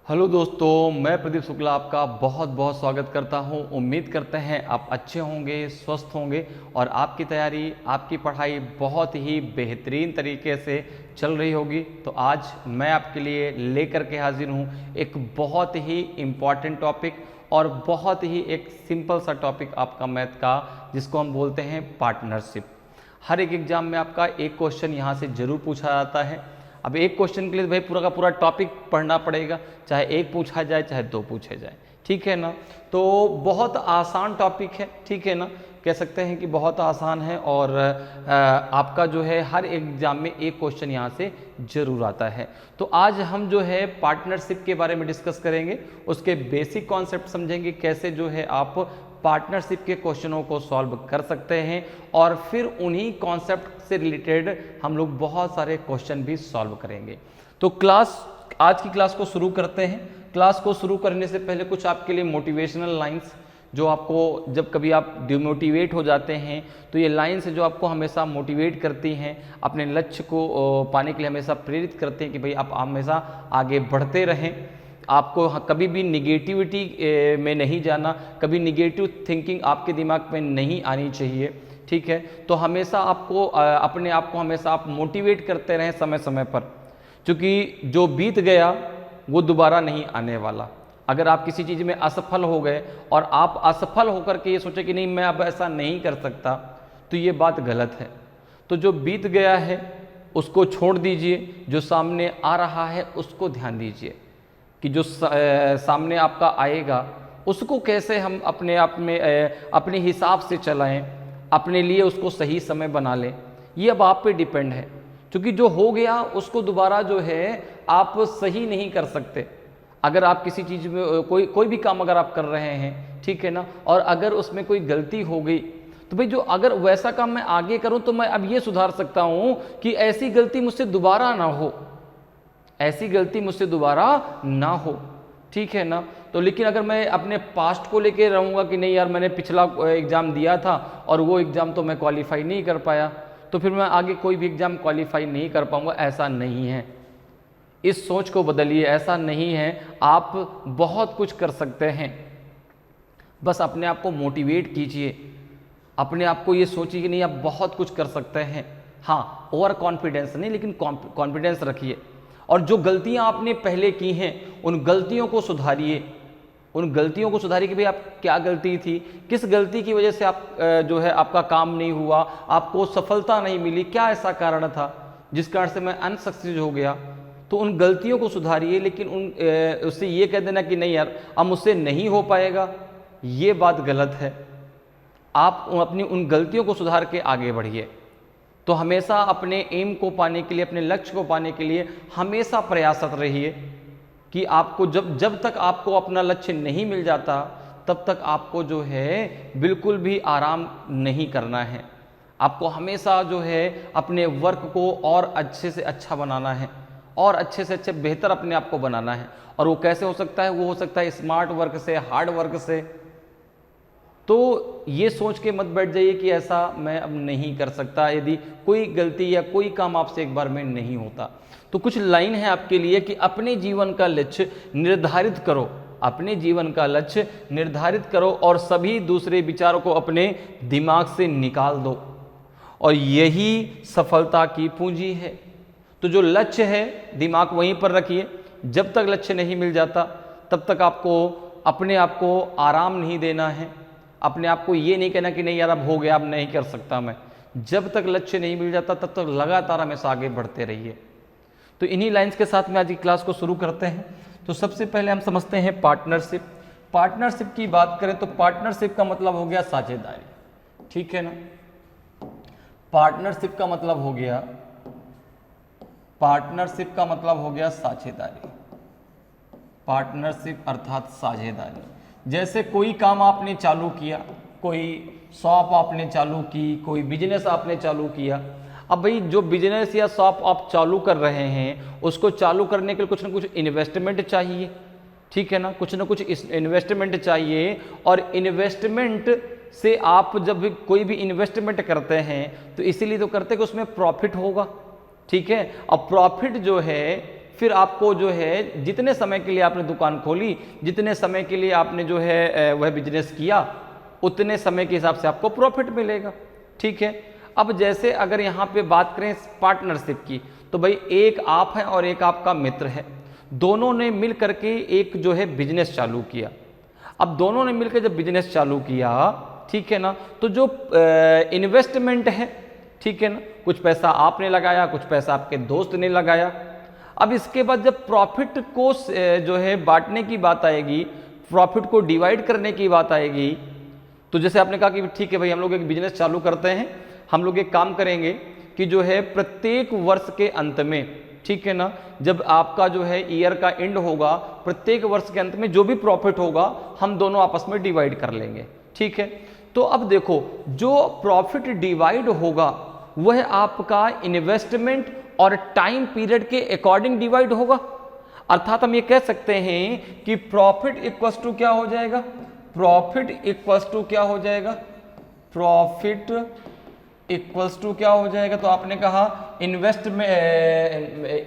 Hello दोस्तों, मैं प्रदीप शुक्ला आपका बहुत बहुत स्वागत करता हूं। उम्मीद करते हैं आप अच्छे होंगे, स्वस्थ होंगे और आपकी तैयारी, आपकी पढ़ाई बहुत ही बेहतरीन तरीके से चल रही होगी। तो आज मैं आपके लिए लेकर के हाजिर हूं एक बहुत ही इम्पॉर्टेंट टॉपिक और बहुत ही एक सिंपल सा टॉपिक आपका मैथ का, जिसको हम बोलते हैं पार्टनरशिप। हर एक एग्जाम में आपका एक क्वेश्चन यहाँ से जरूर पूछा जाता है। अब एक क्वेश्चन के लिए भाई पूरा का पूरा टॉपिक पढ़ना पड़ेगा, चाहे एक पूछा जाए चाहे दो पूछे जाए, ठीक है ना। तो बहुत आसान टॉपिक है, ठीक है ना, कह सकते हैं कि बहुत आसान है और आपका जो है हर एग्जाम में एक क्वेश्चन यहाँ से जरूर आता है। तो आज हम जो है पार्टनरशिप के बारे में डिस्कस करेंगे, उसके बेसिक कॉन्सेप्ट समझेंगे, कैसे जो है आप पार्टनरशिप के क्वेश्चनों को सॉल्व कर सकते हैं और फिर उन्हीं कॉन्सेप्ट से रिलेटेड हम लोग बहुत सारे क्वेश्चन भी सॉल्व करेंगे। तो आज की क्लास को शुरू करते हैं। क्लास को शुरू करने से पहले कुछ आपके लिए मोटिवेशनल लाइंस, जो आपको जब कभी आप डिमोटिवेट हो जाते हैं तो ये लाइंस जो आपको हमेशा मोटिवेट करती हैं, अपने लक्ष्य को पाने के लिए हमेशा प्रेरित करते हैं कि भाई आप हमेशा आगे बढ़ते रहें। आपको कभी भी निगेटिविटी में नहीं जाना, कभी निगेटिव थिंकिंग आपके दिमाग में नहीं आनी चाहिए, ठीक है। तो हमेशा आपको अपने आप को हमेशा आप मोटिवेट करते रहें समय समय पर, क्योंकि जो बीत गया वो दोबारा नहीं आने वाला। अगर आप किसी चीज़ में असफल हो गए और आप असफल होकर के ये सोचे कि नहीं मैं अब ऐसा नहीं कर सकता, तो ये बात गलत है। तो जो बीत गया है उसको छोड़ दीजिए, जो सामने आ रहा है उसको ध्यान दीजिए कि जो सामने आपका आएगा उसको कैसे हम अपने आप में अपने हिसाब से चलाएं, अपने लिए उसको सही समय बना लें। ये अब आप पे डिपेंड है, क्योंकि जो हो गया उसको दोबारा जो है आप सही नहीं कर सकते। अगर आप किसी चीज़ में कोई भी काम अगर आप कर रहे हैं, ठीक है ना, और अगर उसमें कोई गलती हो गई तो भाई जो अगर वैसा काम मैं आगे करूं तो मैं अब ये सुधार सकता हूं कि ऐसी गलती मुझसे दोबारा ना हो, ऐसी गलती मुझसे दोबारा ना हो, ठीक है ना। तो लेकिन अगर मैं अपने पास्ट को लेके रहूँगा कि नहीं यार मैंने पिछला एग्ज़ाम दिया था और वो एग्ज़ाम तो मैं क्वालिफाई नहीं कर पाया, तो फिर मैं आगे कोई भी एग्ज़ाम क्वालिफाई नहीं कर पाऊँगा, ऐसा नहीं है। इस सोच को बदलिए, ऐसा नहीं है, आप बहुत कुछ कर सकते हैं। बस अपने आप को मोटिवेट कीजिए, अपने आप को ये सोचिए कि नहीं आप बहुत कुछ कर सकते हैं। हाँ, ओवर कॉन्फिडेंस नहीं, लेकिन कॉन्फिडेंस रखिए और जो गलतियां आपने पहले की हैं उन गलतियों को सुधारिए, उन गलतियों को सुधारिए कि भाई आप क्या गलती थी, किस गलती की वजह से आप जो है आपका काम नहीं हुआ, आपको सफलता नहीं मिली, क्या ऐसा कारण था जिस कारण से मैं अनसक्सेस हो गया। तो उन गलतियों को सुधारिए, लेकिन उससे ये कह देना कि नहीं यार अब मुझसे नहीं हो पाएगा, ये बात गलत है। आप अपनी उन गलतियों को सुधार के आगे बढ़िए। तो हमेशा अपने एम को पाने के लिए, अपने लक्ष्य को पाने के लिए हमेशा प्रयासरत रहिए कि आपको जब तक आपको अपना लक्ष्य नहीं मिल जाता तब तक आपको जो है बिल्कुल भी आराम नहीं करना है। आपको हमेशा जो है अपने वर्क को और अच्छे से अच्छा बनाना है और अच्छे से अच्छे बेहतर अपने आप को बनाना है। और वो कैसे हो सकता है? वो हो सकता है स्मार्ट वर्क से, हार्ड वर्क से। तो ये सोच के मत बैठ जाइए कि ऐसा मैं अब नहीं कर सकता, यदि कोई गलती या कोई काम आपसे एक बार में नहीं होता। तो कुछ लाइन है आपके लिए कि अपने जीवन का लक्ष्य निर्धारित करो, अपने जीवन का लक्ष्य निर्धारित करो और सभी दूसरे विचारों को अपने दिमाग से निकाल दो, और यही सफलता की पूंजी है। तो जो लक्ष्य है दिमाग वहीं पर रखिए, जब तक लक्ष्य नहीं मिल जाता तब तक आपको अपने आप को आराम नहीं देना है, अपने आप को ये नहीं कहना कि नहीं यार अब हो गया, अब नहीं कर सकता मैं। जब तक लक्ष्य नहीं मिल जाता तब तक लगातार हमेशा आगे बढ़ते रहिए। तो इन्हीं लाइंस के साथ में आज की क्लास को शुरू करते हैं। तो सबसे पहले हम समझते हैं पार्टनरशिप। पार्टनरशिप की बात करें तो पार्टनरशिप का मतलब हो गया साझेदारी, ठीक है ना। पार्टनरशिप का मतलब हो गया, पार्टनरशिप का मतलब हो गया साझेदारी। पार्टनरशिप अर्थात साझेदारी। जैसे कोई काम आपने चालू किया, कोई शॉप आपने चालू की, कोई बिजनेस आपने चालू किया। अब भाई जो बिजनेस या शॉप आप चालू कर रहे हैं उसको चालू करने के लिए कुछ ना कुछ इन्वेस्टमेंट चाहिए, ठीक है ना, कुछ ना कुछ इन्वेस्टमेंट चाहिए। और इन्वेस्टमेंट से आप जब भी कोई भी इन्वेस्टमेंट करते हैं तो इसीलिए तो करते हैं कि उसमें प्रॉफिट होगा, ठीक है। अब प्रॉफिट जो है फिर आपको जो है जितने समय के लिए आपने दुकान खोली, जितने समय के लिए आपने जो है वह बिजनेस किया, उतने समय के हिसाब से आपको प्रॉफिट मिलेगा। ठीक है। अब जैसे अगर यहाँ पे बात करें पार्टनरशिप की, तो भाई एक आप हैं और एक आपका मित्र है, दोनों ने मिल करके एक जो है बिजनेस चालू किया। अब दोनों ने मिलकर जब बिजनेस चालू किया, ठीक है ना, तो जो इन्वेस्टमेंट है, ठीक है ना, कुछ पैसा आपने लगाया, कुछ पैसा आपके दोस्त ने लगाया। अब इसके बाद जब प्रॉफिट को जो है बांटने की बात आएगी, प्रॉफिट को डिवाइड करने की बात आएगी, तो जैसे आपने कहा कि ठीक है भाई हम लोग एक बिजनेस चालू करते हैं, हम लोग एक काम करेंगे कि जो है प्रत्येक वर्ष के अंत में, ठीक है ना, जब आपका जो है ईयर का एंड होगा, प्रत्येक वर्ष के अंत में जो भी प्रॉफिट होगा हम दोनों आपस में डिवाइड कर लेंगे। ठीक है। तो अब देखो, जो प्रॉफिट डिवाइड होगा वह आपका इन्वेस्टमेंट और टाइम पीरियड के अकॉर्डिंग डिवाइड होगा। अर्थात हम ये कह सकते हैं कि प्रॉफिट इक्वल्स टू क्या हो जाएगा, प्रॉफिट इक्वल्स टू क्या हो जाएगा, प्रॉफिट इक्वल्स टू क्या हो जाएगा, तो आपने कहा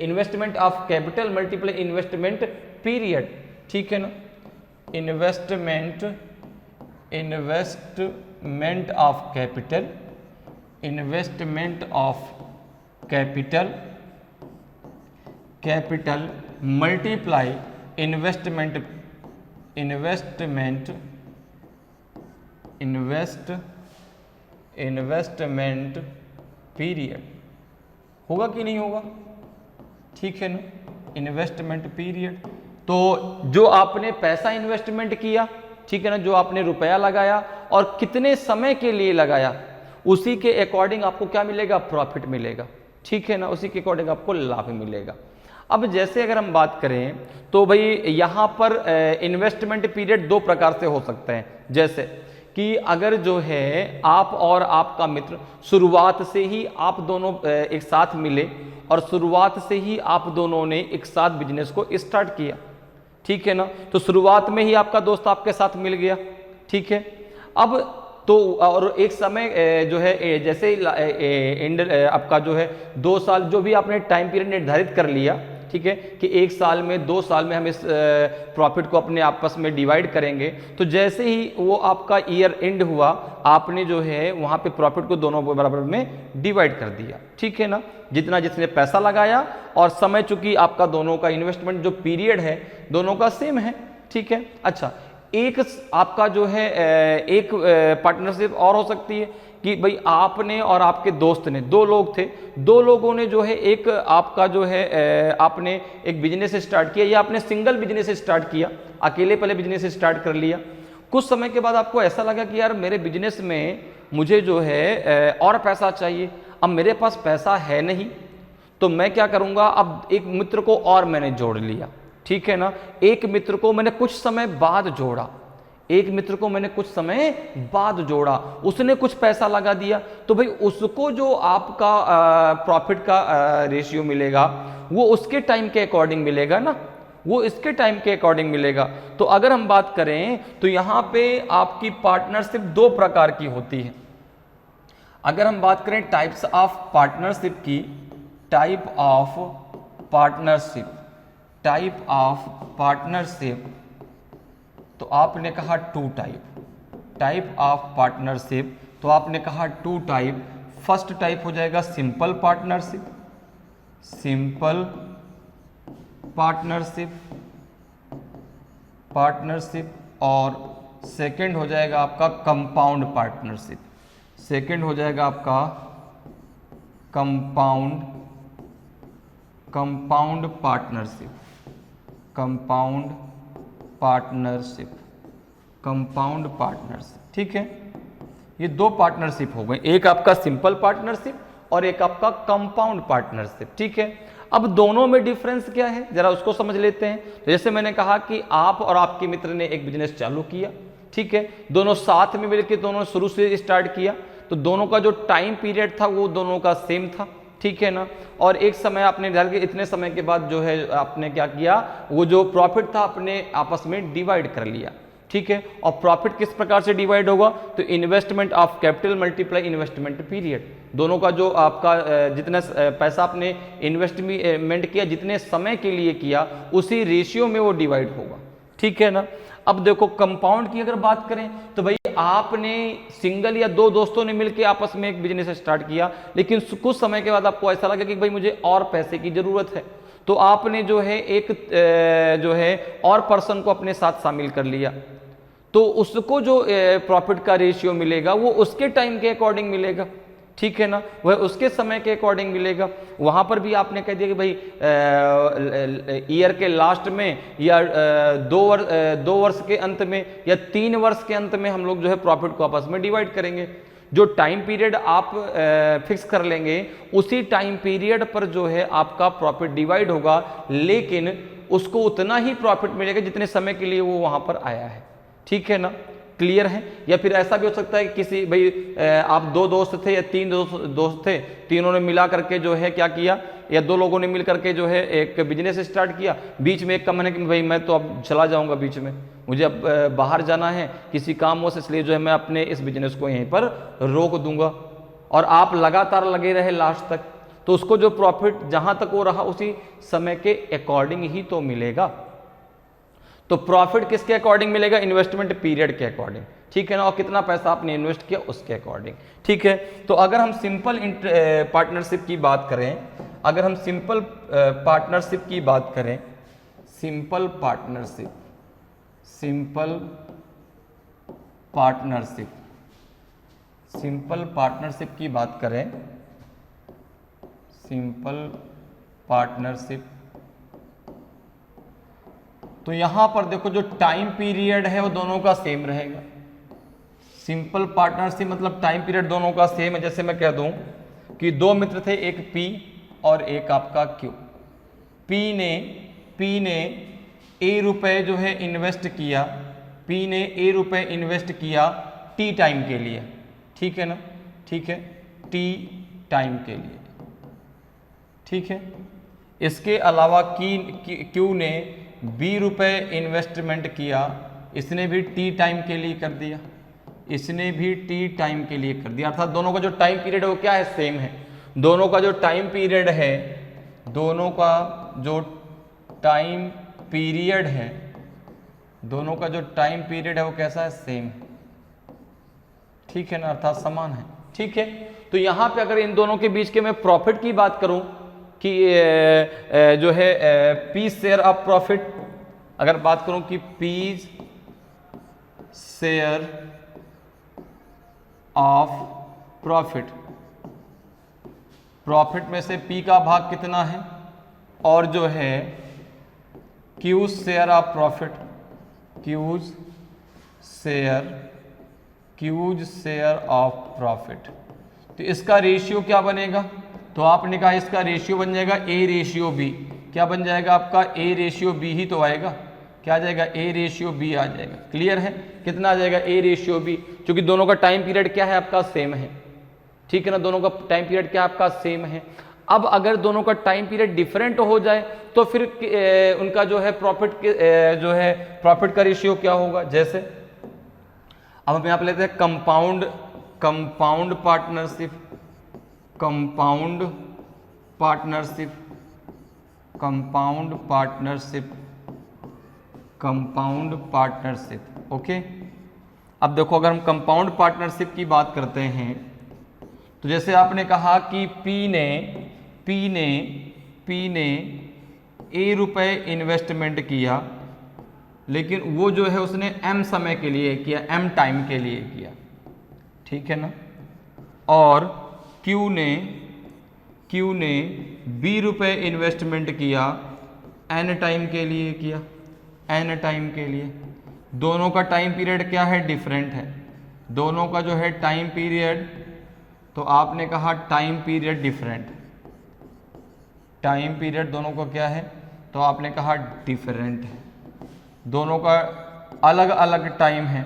investment of capital multiply investment period. ठीक है ना, investment of capital, investment of capital multiply investment period. होगा कि नहीं होगा? ठीक है ना, इन्वेस्टमेंट पीरियड। तो जो आपने पैसा इन्वेस्टमेंट किया, ठीक है ना, जो आपने रुपया लगाया और कितने समय के लिए लगाया, उसी के अकॉर्डिंग आपको क्या मिलेगा, प्रॉफिट मिलेगा। ठीक है ना, उसी के अकॉर्डिंग आपको लाभ मिलेगा। अब जैसे अगर हम बात करें तो भाई यहाँ पर इन्वेस्टमेंट पीरियड दो प्रकार से हो सकते हैं। जैसे कि अगर जो है आप और आपका मित्र शुरुआत से ही आप दोनों एक साथ मिले और शुरुआत से ही आप दोनों ने एक साथ बिजनेस को स्टार्ट किया, ठीक है ना, तो शुरुआत में ही आपका दोस्त आपके साथ मिल गया। ठीक है। अब तो और एक समय जो है जैसे एंड आपका जो है 2 साल जो भी आपने टाइम पीरियड निर्धारित कर लिया, ठीक है, कि 1 साल में 2 साल में हम इस प्रॉफिट को अपने आपस में डिवाइड करेंगे। तो जैसे ही वो आपका ईयर एंड हुआ, आपने जो है वहाँ पे प्रॉफिट को दोनों बराबर में डिवाइड कर दिया। ठीक है ना, जितना जिसने पैसा लगाया और समय, चूंकि आपका दोनों का इन्वेस्टमेंट जो पीरियड है दोनों का सेम है। ठीक है। अच्छा, एक आपका जो है एक पार्टनरशिप और हो सकती है कि भाई आपने और आपके दोस्त ने, 2 लोग थे, 2 लोगों ने जो है एक आपका जो है आपने एक बिजनेस स्टार्ट किया या आपने सिंगल बिजनेस स्टार्ट किया, अकेले पहले बिजनेस स्टार्ट कर लिया। कुछ समय के बाद आपको ऐसा लगा कि यार मेरे बिजनेस में मुझे जो है और पैसा चाहिए, अब मेरे पास पैसा है नहीं, तो मैं क्या करूँगा, अब एक मित्र को और मैंने जोड़ लिया। ठीक है ना, एक मित्र को मैंने कुछ समय बाद जोड़ा, एक मित्र को मैंने कुछ समय बाद जोड़ा, उसने कुछ पैसा लगा दिया, तो भाई उसको जो आपका प्रॉफिट का रेशियो मिलेगा वो उसके टाइम के अकॉर्डिंग मिलेगा ना, वो इसके टाइम के अकॉर्डिंग मिलेगा। तो अगर हम बात करें तो यहाँ पे आपकी पार्टनरशिप 2 प्रकार की होती है। अगर हम बात करें टाइप्स ऑफ पार्टनरशिप की, टाइप ऑफ पार्टनरशिप, तो आपने कहा 2 टाइप ऑफ पार्टनरशिप, तो आपने कहा 2 टाइप। फर्स्ट टाइप हो जाएगा सिंपल पार्टनरशिप, और सेकंड हो जाएगा आपका कंपाउंड पार्टनरशिप, सेकंड हो जाएगा आपका कंपाउंड पार्टनरशिप। ठीक है, ये 2 पार्टनरशिप हो गए, एक आपका सिंपल पार्टनरशिप और एक आपका कंपाउंड पार्टनरशिप। ठीक है। अब दोनों में डिफरेंस क्या है जरा उसको समझ लेते हैं। तो जैसे मैंने कहा कि आप और आपके मित्र ने एक बिजनेस चालू किया, ठीक है, दोनों साथ में मिलकर दोनों शुरू से स्टार्ट किया, तो दोनों का जो टाइम पीरियड था वो दोनों का सेम था। ठीक है ना, और एक समय आपने डाल के इतने समय के बाद जो है आपने क्या किया, वो जो प्रॉफिट था अपने आपस में डिवाइड कर लिया। ठीक है। और प्रॉफिट किस प्रकार से डिवाइड होगा, तो investment of capital multiply investment period, दोनों का जो आपका जितना पैसा आपने इन्वेस्टमेंट किया, जितने समय के लिए किया, उसी रेशियो में वो डिवाइड होगा, ठीक है ना। अब देखो कंपाउंड की अगर बात करें तो भाई आपने सिंगल या दो दोस्तों ने मिलकर आपस में एक बिजनेस स्टार्ट किया, लेकिन कुछ समय के बाद आपको ऐसा लगा कि भाई मुझे और पैसे की जरूरत है, तो आपने जो है एक जो है और पर्सन को अपने साथ शामिल कर लिया, तो उसको जो प्रॉफिट का रेशियो मिलेगा वो उसके टाइम के अकॉर्डिंग मिलेगा, ठीक है ना, वह उसके समय के अकॉर्डिंग मिलेगा। वहां पर भी आपने कह दिया कि भाई ईयर के लास्ट में या 2 वर्ष के अंत में या 3 वर्ष के अंत में हम लोग जो है प्रॉफिट को आपस में डिवाइड करेंगे। जो टाइम पीरियड आप फिक्स कर लेंगे उसी टाइम पीरियड पर जो है आपका प्रॉफिट डिवाइड होगा, लेकिन उसको उतना ही प्रॉफिट मिलेगा जितने समय के लिए वो वहां पर आया है, ठीक है ना, क्लियर है। या फिर ऐसा भी हो सकता है कि किसी भाई आप 2 दोस्त थे या 3 दोस्त थे, तीनों ने मिला करके जो है क्या किया, या 2 लोगों ने मिल करके जो है एक बिजनेस स्टार्ट किया, बीच में एक का मैंने कि भाई मैं तो अब चला जाऊंगा, बीच में मुझे अब बाहर जाना है किसी काम से, इसलिए जो है मैं अपने इस बिजनेस को यहीं पर रोक दूंगा, और आप लगातार लगे रहे लास्ट तक, तो उसको जो प्रॉफिट जहां तक वो रहा उसी समय के अकॉर्डिंग ही तो मिलेगा। तो प्रॉफिट किसके अकॉर्डिंग मिलेगा, इन्वेस्टमेंट पीरियड के अकॉर्डिंग, ठीक है ना, और कितना पैसा आपने इन्वेस्ट किया उसके अकॉर्डिंग, ठीक है। तो अगर हम सिंपल पार्टनरशिप की बात करें, अगर हम सिंपल पार्टनरशिप की बात करें, सिंपल पार्टनरशिप की बात करें, सिंपल पार्टनरशिप, तो यहां पर देखो जो टाइम पीरियड है वो दोनों का सेम रहेगा। सिंपल पार्टनरशिप मतलब टाइम पीरियड दोनों का सेम है। जैसे मैं कह दूं कि 2 मित्र थे, एक पी और एक आपका क्यू। पी ने ए रुपए जो है इन्वेस्ट किया, पी ने ए रुपए इन्वेस्ट किया टी टाइम के लिए, ठीक है ना, ठीक है, टी टाइम के लिए, ठीक है। इसके अलावा क्यू ने बी रुपए इन्वेस्टमेंट किया, इसने भी टी टाइम के लिए कर दिया, इसने भी टी टाइम के लिए कर दिया, अर्थात दोनों का जो टाइम पीरियड है वो क्या है, सेम है। दोनों का जो टाइम पीरियड है, दोनों का जो टाइम पीरियड है, दोनों का जो टाइम पीरियड है वो कैसा है, सेम, ठीक है ना, अर्थात समान है, ठीक है। तो यहां पे अगर इन दोनों के बीच के मैं प्रॉफिट की बात करूं कि जो है पी शेयर ऑफ प्रॉफिट, अगर बात करूं कि P share of profit, profit में से पी का भाग कितना है, और जो है Q's share of profit, Q's share of profit, तो इसका रेशियो क्या बनेगा, तो आपने कहा इसका रेशियो बन जाएगा ए रेशियो बी, क्या बन जाएगा आपका, ए रेशियो बी ही तो आएगा, क्या आ जाएगा, ए रेशियो बी आ जाएगा, क्लियर है, कितना आ जाएगा, ए रेशियो बी, क्योंकि दोनों का टाइम पीरियड क्या है आपका, सेम है, ठीक है ना, दोनों का टाइम पीरियड क्या आपका सेम है। अब अगर दोनों का टाइम पीरियड डिफरेंट हो जाए तो फिर उनका जो है प्रॉफिट का रेशियो क्या होगा। जैसे अब हम यहां पे लेते हैं compound partnership, compound partnership, okay. अब देखो अगर हम कंपाउंड पार्टनरशिप की बात करते हैं तो जैसे आपने कहा कि पी ने ए रुपए इन्वेस्टमेंट किया, लेकिन वो जो है उसने एम समय के लिए किया, एम टाइम के लिए किया, ठीक है ना, और क्यू ने बी रुपए इन्वेस्टमेंट किया, एन टाइम के लिए किया, एन टाइम के लिए। दोनों का टाइम पीरियड क्या है, डिफरेंट है, दोनों का जो है टाइम पीरियड, तो आपने कहा time period different, time period दोनों का क्या है, तो आपने कहा डिफरेंट है, दोनों का अलग अलग टाइम है,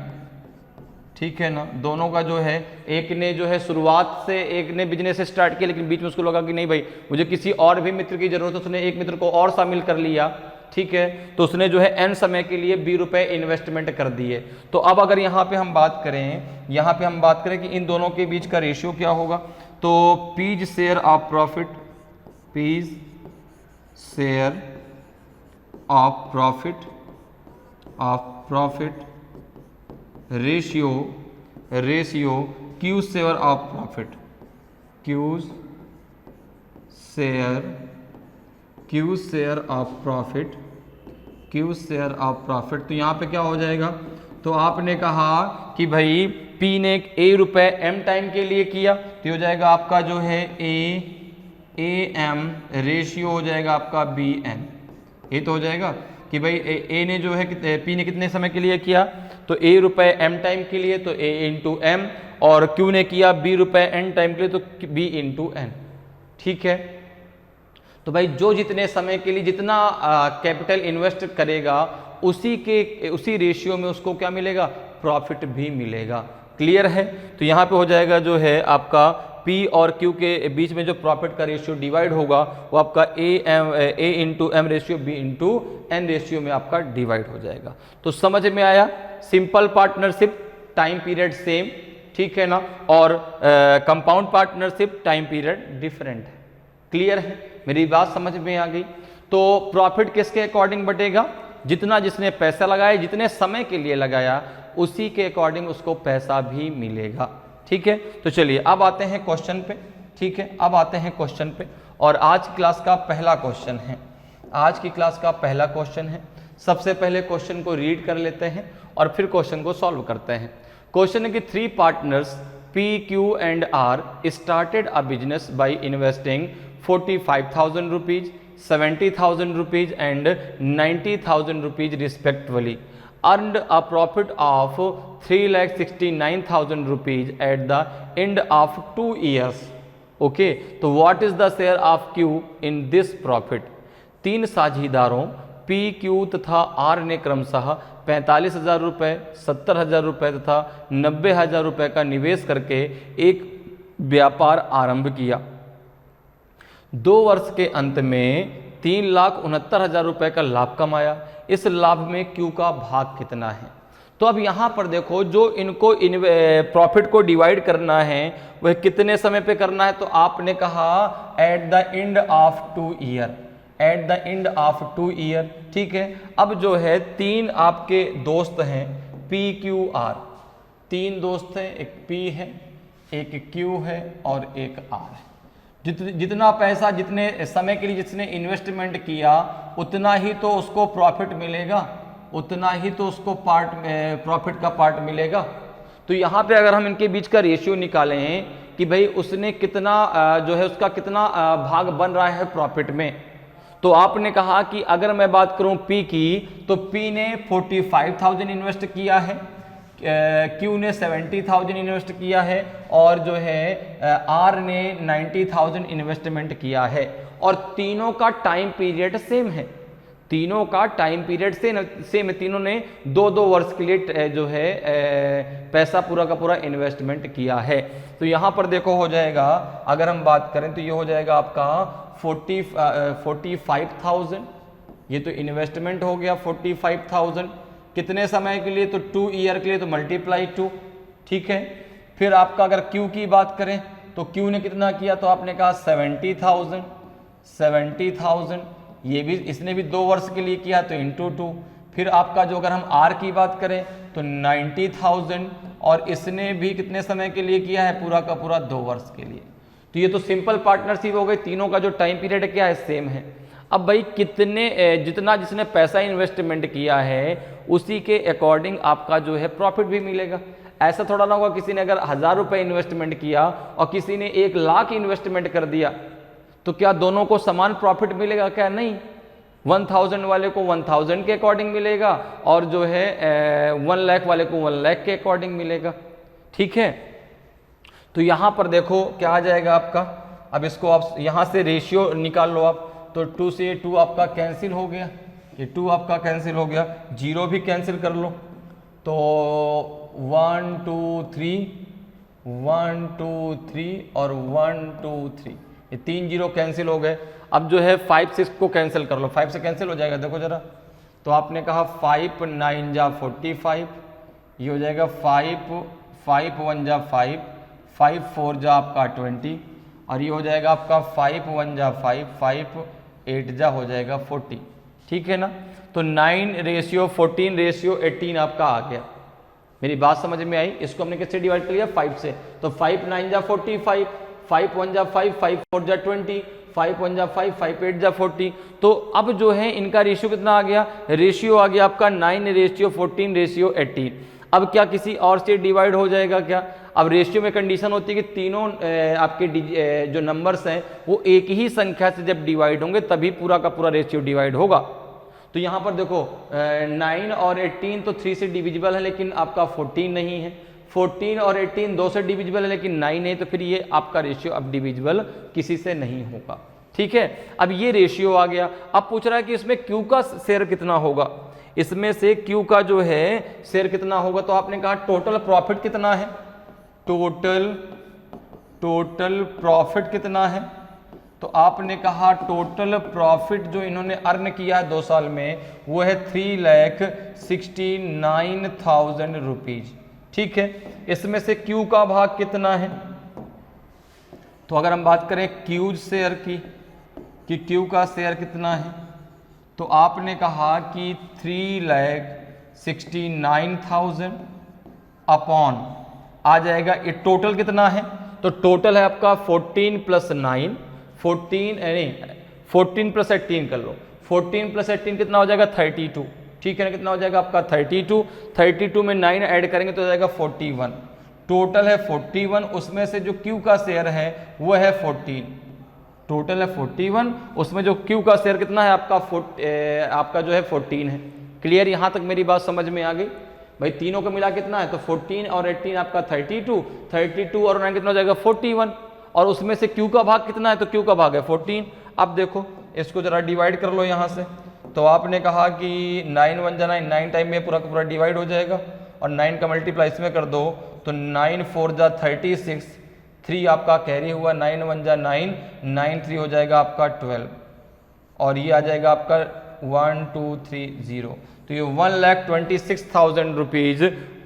ठीक है ना। दोनों का जो है, एक ने जो है शुरुआत से एक ने बिजनेस स्टार्ट किया, लेकिन बीच में उसको लगा कि नहीं भाई मुझे किसी और भी मित्र की जरूरत है, उसने एक मित्र को और शामिल कर लिया, ठीक है, तो उसने जो है n समय के लिए 20 रुपए इन्वेस्टमेंट कर दिए। तो अब अगर यहाँ पे हम बात करें कि इन दोनों के बीच का रेशियो क्या होगा, तो P's share of profit ratio Q share of profit. तो यहाँ पे क्या हो जाएगा, तो आपने कहा कि भाई P ने A रुपए M टाइम के लिए किया, तो हो जाएगा आपका जो है AM रेशियो हो जाएगा आपका BN। ये तो हो जाएगा कि भाई A ने जो है P ने कितने समय के लिए किया, तो A रुपए M टाइम के लिए तो A इंटू M, और Q ने किया B रुपए N टाइम के लिए तो B इंटू N। ठीक है, तो भाई जो जितने समय के लिए जितना कैपिटल इन्वेस्ट करेगा उसी रेशियो में उसको क्या मिलेगा, प्रॉफिट भी मिलेगा। क्लियर है, तो यहाँ पे हो जाएगा जो है आपका P और Q के बीच में जो प्रॉफिट का रेशियो डिवाइड होगा वो आपका A into M ratio B into N ratio में आपका डिवाइड हो जाएगा। तो समझ में आया, simple partnership time period same, ठीक है ना, और compound partnership time period different है। क्लियर है, मेरी बात समझ में आ गई। तो प्रॉफिट किसके अकॉर्डिंग बटेगा, जितना जिसने पैसा लगाया, जितने समय के लिए लगाया उसी के अकॉर्डिंग उसको पैसा भी मिलेगा। ठीक है, तो चलिए अब आते हैं क्वेश्चन पे। ठीक है, अब आते हैं क्वेश्चन पे, और आज क्लास का पहला क्वेश्चन है। सबसे पहले क्वेश्चन को रीड कर लेते हैं और फिर क्वेश्चन को सॉल्व करते हैं। क्वेश्चन है कि 3 partners P, Q and R started a business by investing 45,000 rupees, 70,000 rupees and 90,000 rupees respectively, earned a profit of 3,69,000 rupees at the end of 2 years. Okay, तो what is the share of Q in this profit? 3 साझीदारों P, Q तथा R ने क्रमशः 45,000 रुपये, 70,000 रुपये तथा 90,000 रुपये का निवेश करके एक व्यापार आरंभ किया। 2 वर्ष के अंत में 3,69,000 रुपये का लाभ कमाया। इस लाभ में Q का भाग कितना है? तो अब यहाँ पर देखो, जो इनको प्रॉफिट को डिवाइड करना है वह कितने समय पे करना है, तो आपने कहा eight the end of 2 year. ठीक है, अब जो है 3 आपके दोस्त हैं P, Q, R, 3 दोस्त हैं, एक P है, एक Q है और एक R है। जितना पैसा जितने समय के लिए जिसने इन्वेस्टमेंट किया उतना ही तो उसको प्रॉफिट मिलेगा, उतना ही तो उसको प्रॉफिट का पार्ट मिलेगा। तो यहाँ पे अगर हम इनके बीच का रेशियो निकालें कि भाई उसने कितना जो है उसका कितना भाग बन रहा है प्रॉफिट में, तो आपने कहा कि अगर मैं बात करूं P की, तो P ने 45,000 इन्वेस्ट किया है, Q ने 70,000 इन्वेस्ट किया है और जो है R ने 90,000 इन्वेस्टमेंट किया है, और तीनों का टाइम पीरियड सेम है। तीनों ने 2-2 वर्ष के लिए जो है पैसा पूरा का पूरा इन्वेस्टमेंट किया है। तो यहाँ पर देखो हो जाएगा, अगर हम बात करें तो ये हो जाएगा आपका 45,000, ये तो इन्वेस्टमेंट हो गया 45,000, कितने समय के लिए, तो 2 ईयर के लिए, तो मल्टीप्लाई 2। ठीक है, फिर आपका अगर Q की बात करें तो Q ने कितना किया, तो आपने कहा 70,000, ये भी इसने भी 2 वर्ष के लिए किया तो इंटू 2। फिर आपका जो अगर हम R की बात करें तो 90,000, और इसने भी कितने समय के लिए किया है, पूरा का पूरा 2 वर्ष के लिए। तो ये तो सिंपल पार्टनरशिप हो गई, तीनों का जो टाइम पीरियड क्या है, सेम है। अब भाई जितना जिसने पैसा इन्वेस्टमेंट किया है उसी के अकॉर्डिंग आपका जो है प्रॉफिट भी मिलेगा। ऐसा थोड़ा ना होगा किसी ने अगर 1,000 रुपये इन्वेस्टमेंट किया और किसी ने 1 लाख इन्वेस्टमेंट कर दिया तो क्या दोनों को समान प्रॉफिट मिलेगा? क्या नहीं, 1,000 वाले को 1,000 के अकॉर्डिंग मिलेगा और जो है 1 लाख वाले को 1 लाख के अकॉर्डिंग मिलेगा। ठीक है, तो यहाँ पर देखो क्या आ जाएगा आपका, अब इसको आप यहाँ से रेशियो निकाल लो आप, तो 2 से 2 आपका कैंसिल हो गया, ये 2 आपका कैंसिल हो गया, 0 भी कैंसिल कर लो, तो 1 2 3 और 1 2 3, ये 3 जीरो कैंसिल हो गए। अब जो है 5 6 को कैंसिल कर लो, 5 से कैंसिल हो जाएगा, देखो जरा। तो आपने कहा 5 9 जा 45, ये हो जाएगा 5 5 1 जा 5, 5 4 जा आपका 20, और ये हो जाएगा आपका 5 1 जा 5, 5 8 जा हो जाएगा 40, ठीक है ना। तो 9:14:18 आपका आ गया। मेरी बात समझ में आई? इसको हमने किससे डिवाइड कर लिया? 5 से। तो 5 9 जा 45, 5 1 जा 5, 5 4 जा 20, 5 1 जा 5, 5 8 जा 40। तो अब जो है इनका रेशियो कितना आ गया? रेशियो आ गया आपका 9:14:18। अब क्या किसी और से डिवाइड हो जाएगा क्या? अब रेशियो में कंडीशन होती है कि तीनों आपके जो नंबर्स हैं वो एक ही संख्या से जब डिवाइड होंगे तभी पूरा का पूरा रेशियो डिवाइड होगा। तो यहाँ पर देखो 9 और 18 तो 3 से डिविजिबल है, लेकिन आपका 14 नहीं है। 14 और 18 2 से डिविजिबल है, लेकिन 9 नहीं, तो फिर ये आपका रेशियो अब डिविजिबल किसी से नहीं होगा, ठीक है। अब ये रेशियो आ गया। अब पूछ रहा है कि इसमें क्यू का शेयर कितना होगा, इसमें से क्यू का जो है शेयर कितना होगा। तो आपने कहा टोटल प्रॉफिट कितना है, टोटल प्रॉफिट कितना है। तो आपने कहा टोटल प्रॉफिट जो इन्होंने अर्न किया है 2 साल में वो है 3,69,000 रुपीज, ठीक है। इसमें से क्यू का भाग कितना है? तो अगर हम बात करें क्यू शेयर की कि क्यू का शेयर कितना है, तो आपने कहा कि 3,69,000 अपॉन आ जाएगा ये टोटल कितना है। तो टोटल है आपका 14 + 9, 14 + 18 कर लो। 14 + 18 कितना हो जाएगा? 32, ठीक है ना। कितना हो जाएगा आपका? 32। 32 में 9 ऐड करेंगे तो हो जाएगा 41। टोटल है 41, उसमें से जो क्यू का शेयर है वो है 14। टोटल है 41, उसमें जो क्यू का शेयर कितना है आपका आपका जो है 14 है। क्लियर? यहां तक मेरी बात समझ में आ गई भाई? तीनों को मिला कितना है? तो 14 और 18 आपका 32, 32 और 9 कितना हो जाएगा? 41, और उसमें से क्यू का भाग कितना है? तो क्यू का भाग है 14। अब देखो इसको जरा डिवाइड कर लो यहाँ से। तो आपने कहा कि 9 1 जा 9, 9 टाइम में पूरा का पूरा डिवाइड हो जाएगा, और 9 का मल्टीप्लाई इसमें कर दो तो 9 4 जा 36, 3 आपका कैरी हुआ, 9 1 जा 9, 9 3 हो जाएगा आपका 12, और ये आ जाएगा आपका 1 2 3 0। तो ये 1,26,000 रुपीज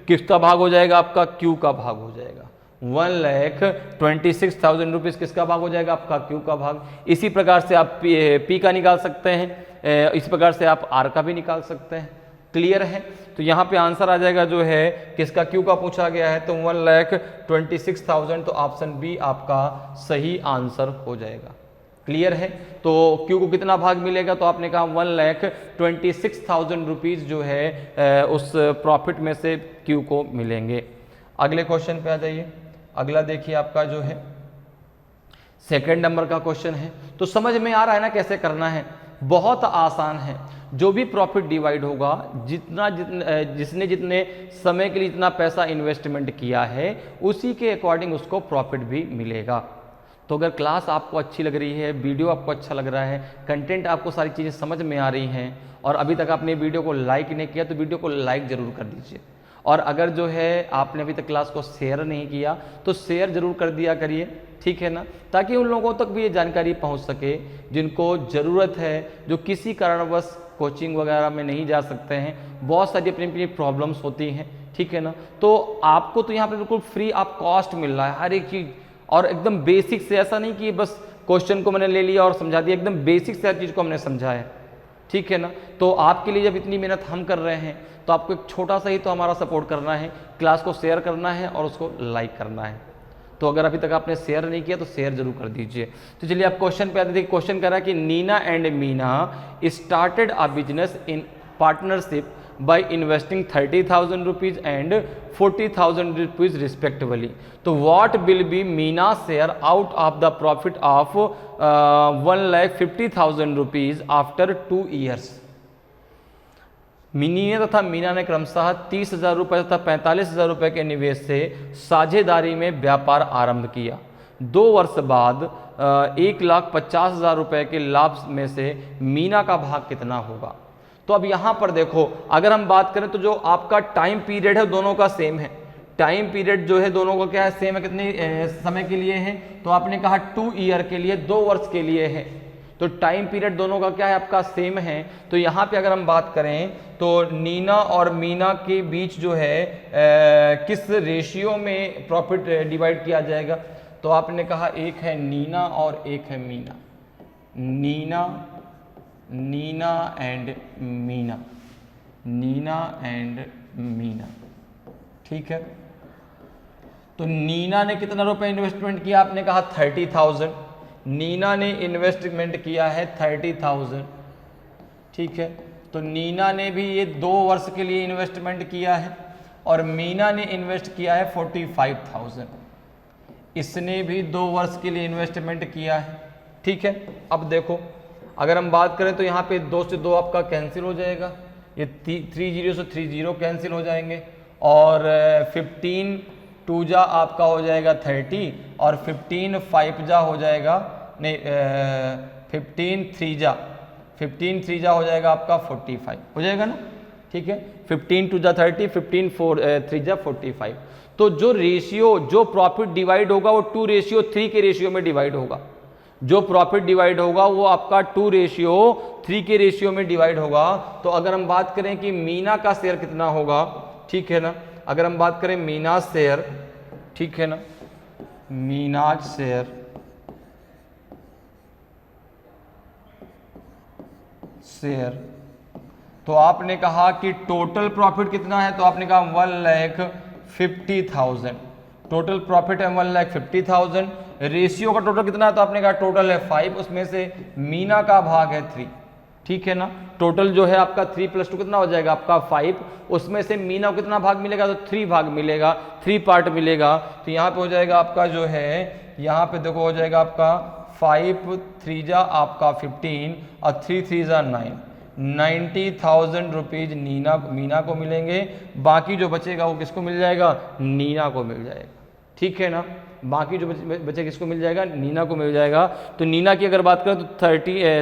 किसका भाग हो जाएगा? आपका क्यू का भाग हो जाएगा। 1,26,000 रुपीज किसका भाग हो जाएगा? आपका क्यू का भाग। इसी प्रकार से आप पी का निकाल सकते हैं, इस प्रकार से आप आर का भी निकाल सकते हैं। क्लियर है? तो यहाँ पे आंसर आ जाएगा जो है किसका? क्यू का पूछा गया है, तो 1,26,000, तो ऑप्शन बी आपका सही आंसर हो जाएगा। क्लियर है? तो क्यू को कितना भाग मिलेगा? तो आपने कहा 1,26,000 रुपीज जो है उस प्रॉफिट में से क्यू को मिलेंगे। अगले क्वेश्चन पे आ जाइए। अगला देखिए आपका जो है सेकंड नंबर का क्वेश्चन है। तो समझ में आ रहा है ना कैसे करना है? बहुत आसान है। जो भी प्रॉफिट डिवाइड होगा, जिसने जितने समय के लिए जितना पैसा इन्वेस्टमेंट किया है उसी के अकॉर्डिंग उसको प्रॉफिट भी मिलेगा। तो अगर क्लास आपको अच्छी लग रही है, वीडियो आपको अच्छा लग रहा है, कंटेंट आपको सारी चीज़ें समझ में आ रही हैं, और अभी तक आपने वीडियो को लाइक नहीं किया तो वीडियो को लाइक ज़रूर कर दीजिए। और अगर जो है आपने अभी तक क्लास को शेयर नहीं किया तो शेयर जरूर कर दिया करिए, ठीक है ना, ताकि उन लोगों तक भी ये जानकारी पहुंच सके जिनको ज़रूरत है, जो किसी कारणवश कोचिंग वगैरह में नहीं जा सकते हैं। बहुत सारी अपनी अपनी प्रॉब्लम्स होती हैं, ठीक है ना। तो आपको तो यहाँ पे बिल्कुल फ्री आप कॉस्ट मिल रहा है हर एक चीज़, और एकदम बेसिक से, ऐसा नहीं कि बस क्वेश्चन को मैंने ले लिया और समझा दिया, एकदम बेसिक से हर चीज़ को हमने समझा है, ठीक है ना। तो आपके लिए जब इतनी मेहनत हम कर रहे हैं तो आपको एक छोटा सा ही तो हमारा सपोर्ट करना है, क्लास को शेयर करना है और उसको लाइक करना है। तो अगर अभी तक आपने शेयर नहीं किया तो शेयर जरूर कर दीजिए। तो चलिए आप क्वेश्चन पे आते हैं। क्वेश्चन कह रहा है कि Neena and Meena started a business in partnership by investing 30,000 rupees and 40,000 rupees respectively. तो what will be Meena's share out of the profit of 1,50,000 rupees after 2 years? Meena तथा मीना ने क्रमशः 30,000 रुपये तथा 45,000 रुपये के निवेश से साझेदारी में व्यापार आरंभ किया। 2 वर्ष बाद 1,50,000 रुपये के लाभ में से मीना का भाग कितना होगा? तो अब यहाँ पर देखो, अगर हम बात करें तो जो आपका टाइम पीरियड है दोनों का सेम है। टाइम पीरियड जो है दोनों का क्या है, सेम है, कितने समय के लिए है, तो आपने कहा 2 ईयर के लिए, 2 वर्ष के लिए है, तो टाइम पीरियड दोनों का क्या है आपका सेम है। तो यहाँ पे अगर हम बात करें तो नीना और मीना के बीच जो है किस रेशियो में प्रॉफिट डिवाइड किया जाएगा, तो आपने कहा एक है नीना और एक है मीना, नीना एंड मीना, नीना एंड मीना, ठीक है। तो नीना ने कितना रुपए इन्वेस्टमेंट किया, आपने कहा 30,000, नीना ने इन्वेस्टमेंट किया है 30,000, ठीक है। तो नीना ने भी ये 2 वर्ष के लिए इन्वेस्टमेंट किया है और मीना ने इन्वेस्ट किया है 45,000, इसने भी 2 वर्ष के लिए इन्वेस्टमेंट किया है, ठीक है। अब देखो अगर हम बात करें तो यहाँ पे 2 से 2 आपका कैंसिल हो जाएगा, ये 3 0 से 3 0 कैंसिल हो जाएंगे और 15 2 जा आपका हो जाएगा 30 और 15 5 जा हो जाएगा, नहीं 15 3 जा हो जाएगा आपका 45 हो जाएगा ना, ठीक है। 15 2 जा 30, 15 3 जा 45। तो जो रेशियो, जो प्रॉफिट डिवाइड होगा वो 2:3 के रेशियो में डिवाइड होगा, जो प्रॉफिट डिवाइड होगा वो आपका 2:3 के रेशियो में डिवाइड होगा। तो अगर हम बात करें कि मीना का शेयर कितना होगा, ठीक है ना, अगर हम बात करें मीना शेयर, ठीक है ना, मीना शेयर, तो आपने कहा कि टोटल प्रॉफिट कितना है, तो आपने कहा 1,50,000, टोटल प्रॉफिट है 1,50,000। रेशियो का टोटल कितना है, तो आपने कहा टोटल है 5, उसमें से मीना का भाग है 3, ठीक है ना। टोटल जो है आपका 3 + 2 कितना हो जाएगा आपका 5, उसमें से मीना को कितना भाग मिलेगा, तो 3 भाग मिलेगा, 3 पार्ट मिलेगा। तो यहाँ पे हो जाएगा आपका जो है, यहाँ पे देखो हो जाएगा आपका 5 3 जा आपका 15 और 3 3 जा 9, 90,000 रुपीज मीना को मिलेंगे, बाकी जो बचेगा वो किसको मिल जाएगा, नीना को मिल जाएगा, ठीक है ना। बाकी जो बचे किसको मिल जाएगा, नीना को मिल जाएगा। तो नीना की अगर बात करें तो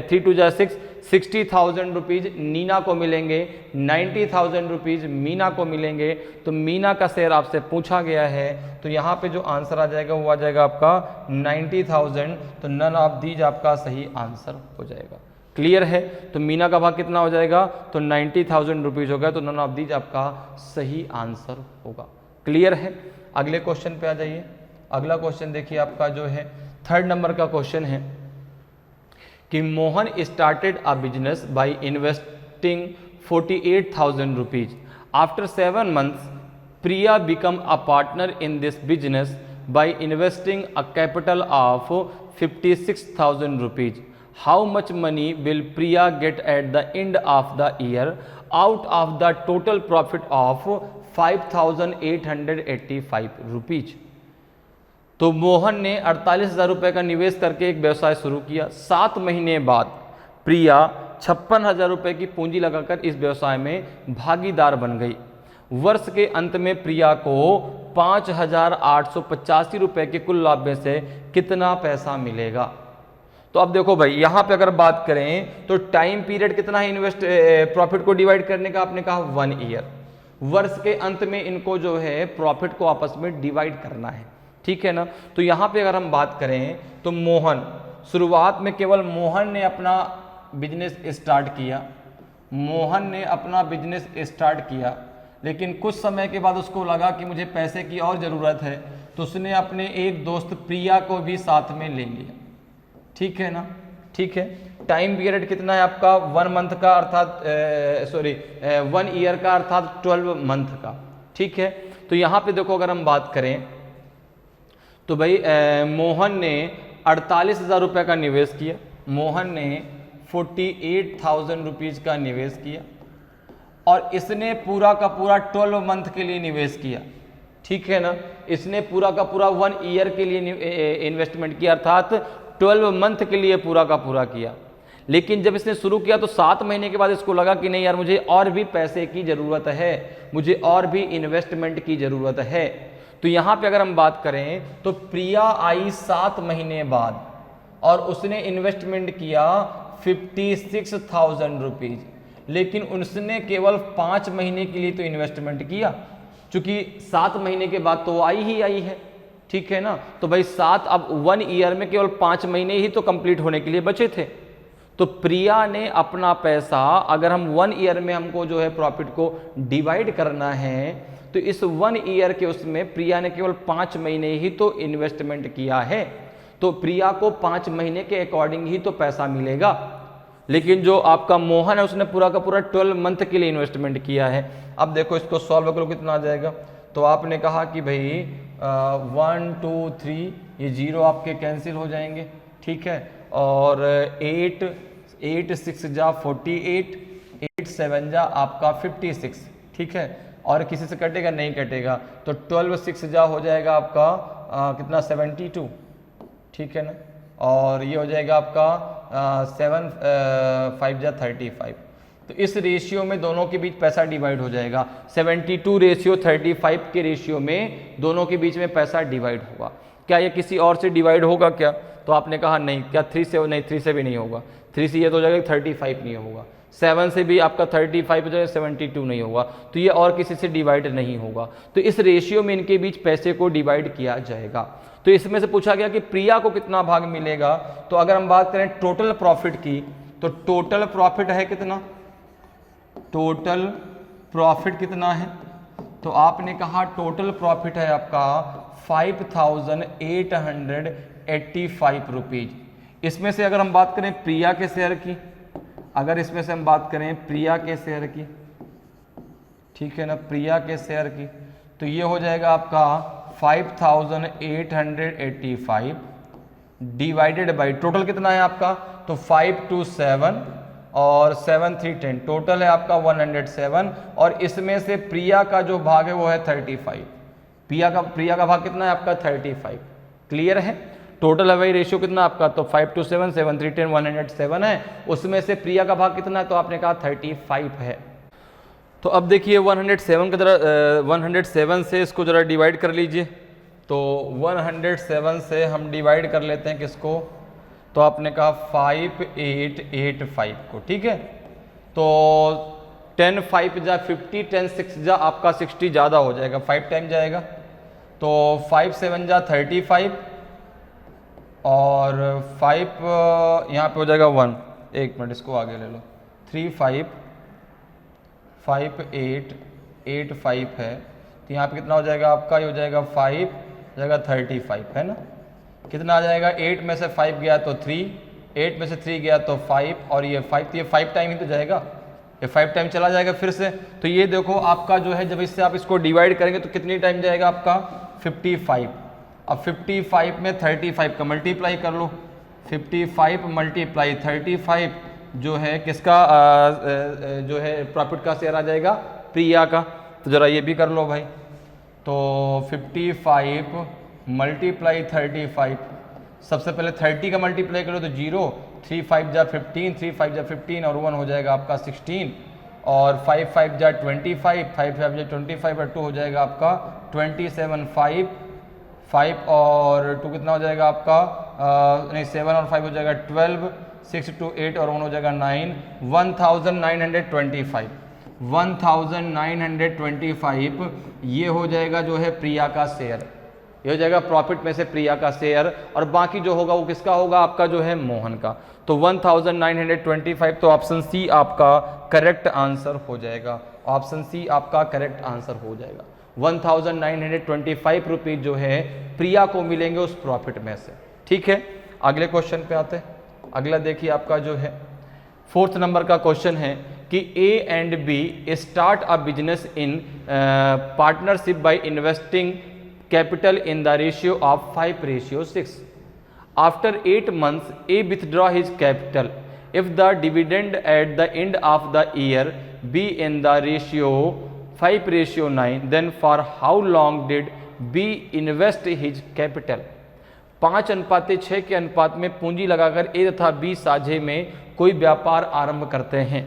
3 2 जा 6, 60,000 रुपीज नीना को मिलेंगे, 90,000 रुपीज मीना को मिलेंगे। तो मीना का शेयर आपसे पूछा गया है, तो यहाँ पे जो आंसर आ जाएगा वो आ जाएगा आपका 90,000। तो नन ऑफ दीज आपका सही आंसर हो जाएगा। क्लियर है। तो मीना का भाग कितना हो जाएगा, तो 90,000 रुपीज होगा, तो नन ऑफ दीज आपका सही आंसर होगा। क्लियर है। अगले क्वेश्चन पे आ जाइए। अगला क्वेश्चन देखिए आपका जो है 3rd नंबर का क्वेश्चन है कि Mohan started a business by investing 48,000 rupees. After 7 months Priya become a partner in this business by investing a capital of 56,000 rupees. How much money will Priya get at the end of the year out of the total profit of 5,885 rupees. तो मोहन ने 48,000 रुपये का निवेश करके एक व्यवसाय शुरू किया। 7 महीने बाद प्रिया 56,000 रुपये की पूंजी लगाकर इस व्यवसाय में भागीदार बन गई। वर्ष के अंत में प्रिया को 5,885 रुपये के कुल लाभ में से कितना पैसा मिलेगा। तो अब देखो भाई, यहाँ पे अगर बात करें तो टाइम पीरियड कितना है प्रॉफिट को डिवाइड करने का, आपने कहा 1 ईयर। वर्ष के अंत में इनको जो है प्रॉफिट को आपस में डिवाइड करना है, ठीक है ना। तो यहाँ पे अगर हम बात करें तो मोहन, शुरुआत में केवल मोहन ने अपना बिजनेस स्टार्ट किया, मोहन ने अपना बिजनेस स्टार्ट किया, लेकिन कुछ समय के बाद उसको लगा कि मुझे पैसे की और ज़रूरत है, तो उसने अपने एक दोस्त प्रिया को भी साथ में ले लिया, ठीक है ना। ठीक है। टाइम पीरियड कितना है आपका 1 मंथ का, अर्थात 1 ईयर का, अर्थात 12 मंथ का, ठीक है। तो यहाँ पे देखो अगर हम बात करें तो भाई मोहन ने 48,000 रुपये का निवेश किया, मोहन ने 48,000 रुपीज़ का निवेश किया और इसने पूरा का पूरा 12 मंथ के लिए निवेश किया, ठीक है ना। इसने पूरा का पूरा 1 ईयर के लिए इन्वेस्टमेंट किया, अर्थात 12 मंथ के लिए पूरा का पूरा किया। लेकिन जब इसने शुरू किया तो 7 महीने के बाद इसको लगा कि नहीं यार, मुझे और भी पैसे की ज़रूरत है, मुझे और भी इन्वेस्टमेंट की ज़रूरत है। तो यहाँ पे अगर हम बात करें तो प्रिया आई 7 महीने बाद और उसने इन्वेस्टमेंट किया 56,000 रुपीज़, लेकिन उसने केवल 5 महीने के लिए तो इन्वेस्टमेंट किया, चूंकि 7 महीने के बाद तो वो आई ही आई है, ठीक है ना। तो भाई 7, अब 1 ईयर में केवल 5 महीने ही तो कंप्लीट होने के लिए बचे थे। तो प्रिया ने अपना पैसा, अगर हम 1 ईयर में हमको जो है प्रॉफिट को डिवाइड करना है, तो इस 1 ईयर के उसमें प्रिया ने केवल 5 महीने ही तो इन्वेस्टमेंट किया है, तो प्रिया को 5 महीने के अकॉर्डिंग ही तो पैसा मिलेगा। लेकिन जो आपका मोहन है उसने पूरा का पूरा 12 मंथ के लिए इन्वेस्टमेंट किया है। अब देखो इसको सॉल्व करो कितना आ जाएगा। तो आपने कहा कि भाई 1 2 3 ये 0 आपके कैंसिल हो जाएंगे, ठीक है। और 8 6 जा 48, 8 7 जा आपका 56, ठीक है। और किसी से कटेगा नहीं कटेगा, तो 12 6 जा हो जाएगा आपका कितना 72, ठीक है ना। और ये हो जाएगा आपका 7 5 जा 35। तो इस रेशियो में दोनों के बीच पैसा डिवाइड हो जाएगा। 72 रेशियो 35 के रेशियो में दोनों के बीच में पैसा डिवाइड होगा। क्या ये किसी और से डिवाइड होगा क्या? तो आपने कहा नहीं। क्या 3 से? नहीं, 3 से भी नहीं होगा। 3 से ये तो हो जाएगा 35 नहीं होगा। 7 से भी आपका 35 हो जाएगा, 72 नहीं होगा। तो ये और किसी से डिवाइड नहीं होगा। तो इस रेशियो में इनके बीच पैसे को डिवाइड किया जाएगा। तो इसमें से पूछा गया कि प्रिया को कितना भाग मिलेगा। तो अगर हम बात करें टोटल प्रॉफिट की, तो टोटल प्रॉफिट है कितना? टोटल प्रॉफिट कितना है? तो आपने कहा टोटल प्रॉफिट है आपका 5885 रुपीज। इसमें से अगर हम बात करें प्रिया के शेयर की, अगर इसमें से हम बात करें प्रिया के शेयर की, ठीक है ना, प्रिया के शेयर की, तो ये हो जाएगा आपका 5885 डिवाइडेड बाई टोटल कितना है आपका? तो 5 2 7 और 7 3 10, टोटल है आपका 107। और इसमें से प्रिया का जो भाग है वो है 35। प्रिया का भाग कितना है आपका? 35। क्लियर है? टोटल है भाई रेशियो कितना आपका? तो 5 2 7 7 3 10 107 है। उसमें से प्रिया का भाग कितना है? तो आपने कहा 35 है। तो अब देखिए 107 का जरा 107 से इसको जरा डिवाइड कर लीजिए। तो 107 से हम डिवाइड कर लेते हैं किसको? तो आपने कहा 5885 को, ठीक है। तो 10 5 जा 50, 10 6 जा आपका 60 ज़्यादा हो जाएगा, 5 टाइम जाएगा। तो 5 7 जा 35 और 5 यहाँ पे हो जाएगा 1। एक मिनट इसको आगे ले लो। 3 5 5 8 8 5 है। तो यहाँ पे कितना हो जाएगा आपका? ये हो जाएगा 5 हो जाएगा 35, है ना। कितना आ जाएगा? 8 में से 5 गया तो 3, 8 में से 3 गया तो 5, और ये 5, तो ये 5 टाइम ही तो जाएगा, ये 5 टाइम चला जाएगा फिर से। तो ये देखो आपका जो है, जब इससे आप इसको डिवाइड करेंगे तो कितनी टाइम जाएगा आपका? 55। अब 55 में 35 का मल्टीप्लाई कर लो। 55 मल्टीप्लाई 35 जो है किसका जो है प्रॉफिट का शेयर आ जाएगा? प्रिया का। तो जरा ये भी कर लो भाई। तो 55 मल्टीप्लाई 35, सबसे पहले 30 का मल्टीप्लाई करो तो 0, 3 5 जा 15, 3 5 जा 15 और 1 हो जाएगा आपका 16, और 5 5 जा 25, 5 5 जा 25 और 2 हो जाएगा आपका 27, 5 और 2 कितना हो जाएगा आपका? नहीं, 7 और 5 हो जाएगा 12, 6 2 8 और 1 हो जाएगा 9, 1925। 1925 ये हो जाएगा जो है प्रिया का शेयर, ये हो जाएगा प्रॉफिट में से प्रिया का शेयर, और बाकी जो होगा वो किसका होगा? आपका जो है मोहन का। तो 1925, तो ऑप्शन सी आपका करेक्ट आंसर हो जाएगा। ऑप्शन सी आपका करेक्ट आंसर हो जाएगा। 1925 रुपीज जो है प्रिया को मिलेंगे उस प्रॉफिट में से, ठीक है। अगले क्वेश्चन पे आते हैं। अगला देखिए आपका जो है 4th नंबर का क्वेश्चन है कि A and B start a business in partnership by investing capital in the ratio of 5:6. After 8 months, A withdraw his capital. If the dividend at the end of the year be in the ratio 5:9, then for how long did B invest his capital? 5:6 के अनुपात में पूंजी लगाकर A तथा B साझे में कोई व्यापार आरंभ करते हैं।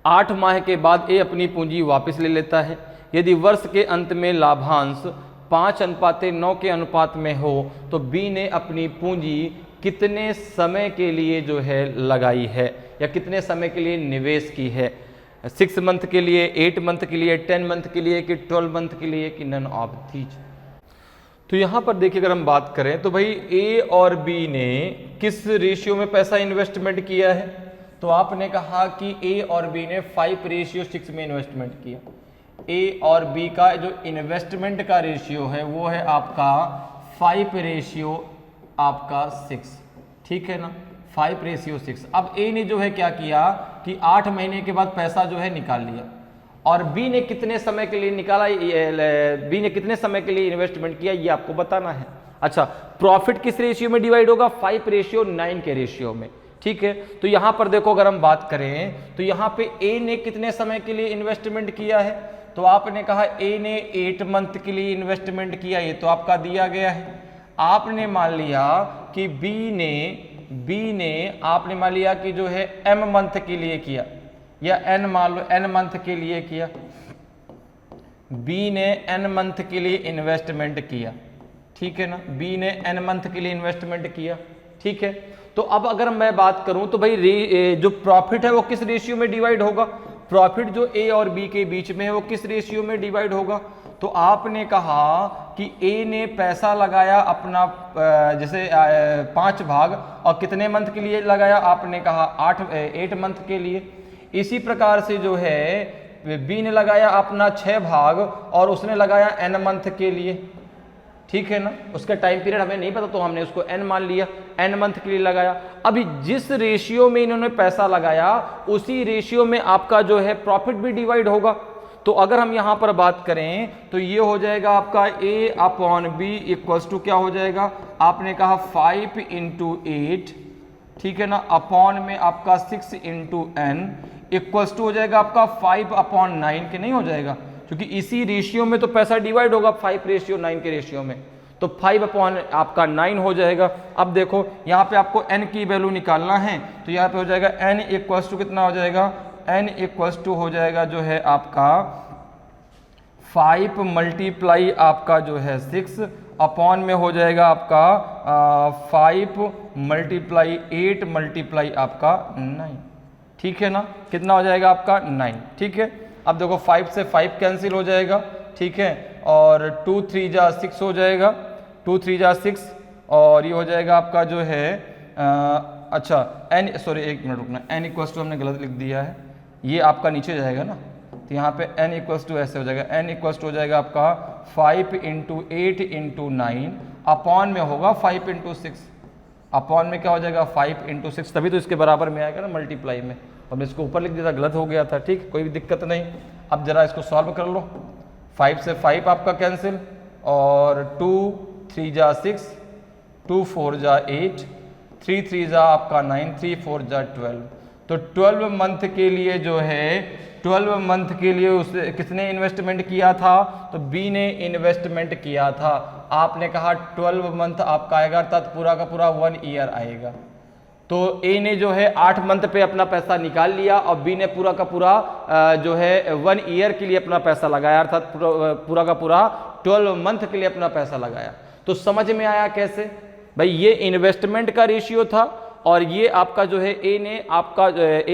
8 माह के बाद A अपनी पूंजी वापस ले लेता है। यदि वर्ष के अंत में लाभांश 5:9 के अनुपात में हो तो बी ने अपनी पूंजी कितने समय के लिए जो है लगाई है या कितने समय के लिए निवेश की है। 6 मंथ के लिए, 8 मंथ के लिए, 10 मंथ के लिए, कि 12 मंथ के लिए, कि नन ऑफ दीज। तो यहाँ पर देखिए अगर हम बात करें तो भाई ए और बी ने किस रेशियो में पैसा इन्वेस्टमेंट किया है, तो आपने कहा कि ए और बी ने 5:6 में इन्वेस्टमेंट किया। ए और बी का जो इन्वेस्टमेंट का रेशियो है वो है आपका 5:6, ठीक है ना, 5:6। अब ए ने जो है क्या किया कि 8 महीने के बाद पैसा जो है निकाल लिया, और बी ने कितने समय के लिए निकाला, बी ने कितने समय के लिए इन्वेस्टमेंट किया, ये आपको बताना है। अच्छा, प्रॉफिट किस रेशियो में डिवाइड होगा, 5:9 के रेशियो में, ठीक है। तो यहां पर देखो अगर हम बात करें तो यहां पे ए ने कितने समय के लिए इन्वेस्टमेंट किया है, तो आपने कहा ए ने 8 मंथ के लिए इन्वेस्टमेंट किया, ये तो आपका दिया गया है। आपने मान लिया कि बी ने आपने मान लिया कि जो है m मंथ के लिए किया, या n मान लो n मंथ के लिए किया, बी ने n मंथ के लिए इन्वेस्टमेंट किया, ठीक है ना, बी ने n मंथ के लिए इन्वेस्टमेंट किया, ठीक है। तो अब अगर मैं बात करूं तो भाई जो प्रॉफिट है वो किस रेशियो में डिवाइड होगा, प्रॉफिट जो ए और बी के बीच में है वो किस रेशियो में डिवाइड होगा, तो आपने कहा कि ए ने पैसा लगाया अपना जैसे 5 भाग, और कितने मंथ के लिए लगाया, आपने कहा 8 मंथ के लिए। इसी प्रकार से जो है बी ने लगाया अपना 6 भाग और उसने लगाया n मंथ के लिए, ठीक है ना, उसका टाइम पीरियड हमें नहीं पता तो हमने उसको n मान लिया, n मंथ के लिए लगाया। अभी जिस रेशियो में इन्होंने पैसा लगाया उसी रेशियो में आपका जो है प्रॉफिट भी डिवाइड होगा। तो अगर हम यहां पर बात करें तो ये हो जाएगा आपका A/B इक्वल्स टू क्या हो जाएगा, आपने कहा 5 × 8, ठीक है ना, अपॉन में आपका 6 × n इक्वल्स टू हो जाएगा आपका 5/9 के, नहीं हो जाएगा क्योंकि इसी रेशियो में तो पैसा डिवाइड होगा 5:9 के रेशियो में, तो 5/9 हो जाएगा। अब देखो यहाँ पे आपको n की वैल्यू निकालना है, तो यहाँ पे हो जाएगा n इक्वल्स टू कितना हो जाएगा, n इक्वल्स टू हो जाएगा जो है आपका 5 मल्टीप्लाई आपका जो है 6 अपॉन में हो जाएगा आपका 5 मल्टीप्लाई 8 मल्टीप्लाई आपका 9, ठीक है ना, कितना हो जाएगा आपका 9, ठीक है। अब देखो 5 से 5 कैंसिल हो जाएगा, ठीक है, और 2 3 जा 6 हो जाएगा, 2 3 जा 6, और ये हो जाएगा आपका जो है अच्छा n, सॉरी एक मिनट रुकना, n इक्वल्स टू हमने गलत लिख दिया है, ये आपका नीचे जाएगा ना, तो यहाँ पे n इक्वल्स टू ऐसे हो जाएगा, n इक्वल्स टू हो जाएगा आपका 5 × 8 × 9 अपॉन में होगा 5 × 6, अपॉन में क्या हो जाएगा 5 × 6, तभी तो इसके बराबर में आएगा ना मल्टीप्लाई में, अब इसको ऊपर लिख दिया था, गलत हो गया था, ठीक, कोई भी दिक्कत नहीं। अब जरा इसको सॉल्व कर लो, 5 से 5 आपका कैंसिल, और 2 3 जा 6, 2 4 जा 8, 3 3 जा आपका 9, 3 4 जा 12, तो 12 मंथ के लिए जो है 12 मंथ के लिए उसने किसने इन्वेस्टमेंट किया था, तो बी ने इन्वेस्टमेंट किया था। आपने कहा 12 मंथ आपका आएगा, अर्थात पूरा का पूरा 1 ईयर आएगा। तो ए ने जो है 8 मंथ पे अपना पैसा निकाल लिया और बी ने पूरा का पूरा जो है 1 ईयर के लिए अपना पैसा लगाया, अर्थात पूरा का पूरा 12 मंथ के लिए अपना पैसा लगाया। तो समझ में आया कैसे भाई, ये इन्वेस्टमेंट का रेशियो था और ये आपका जो है ए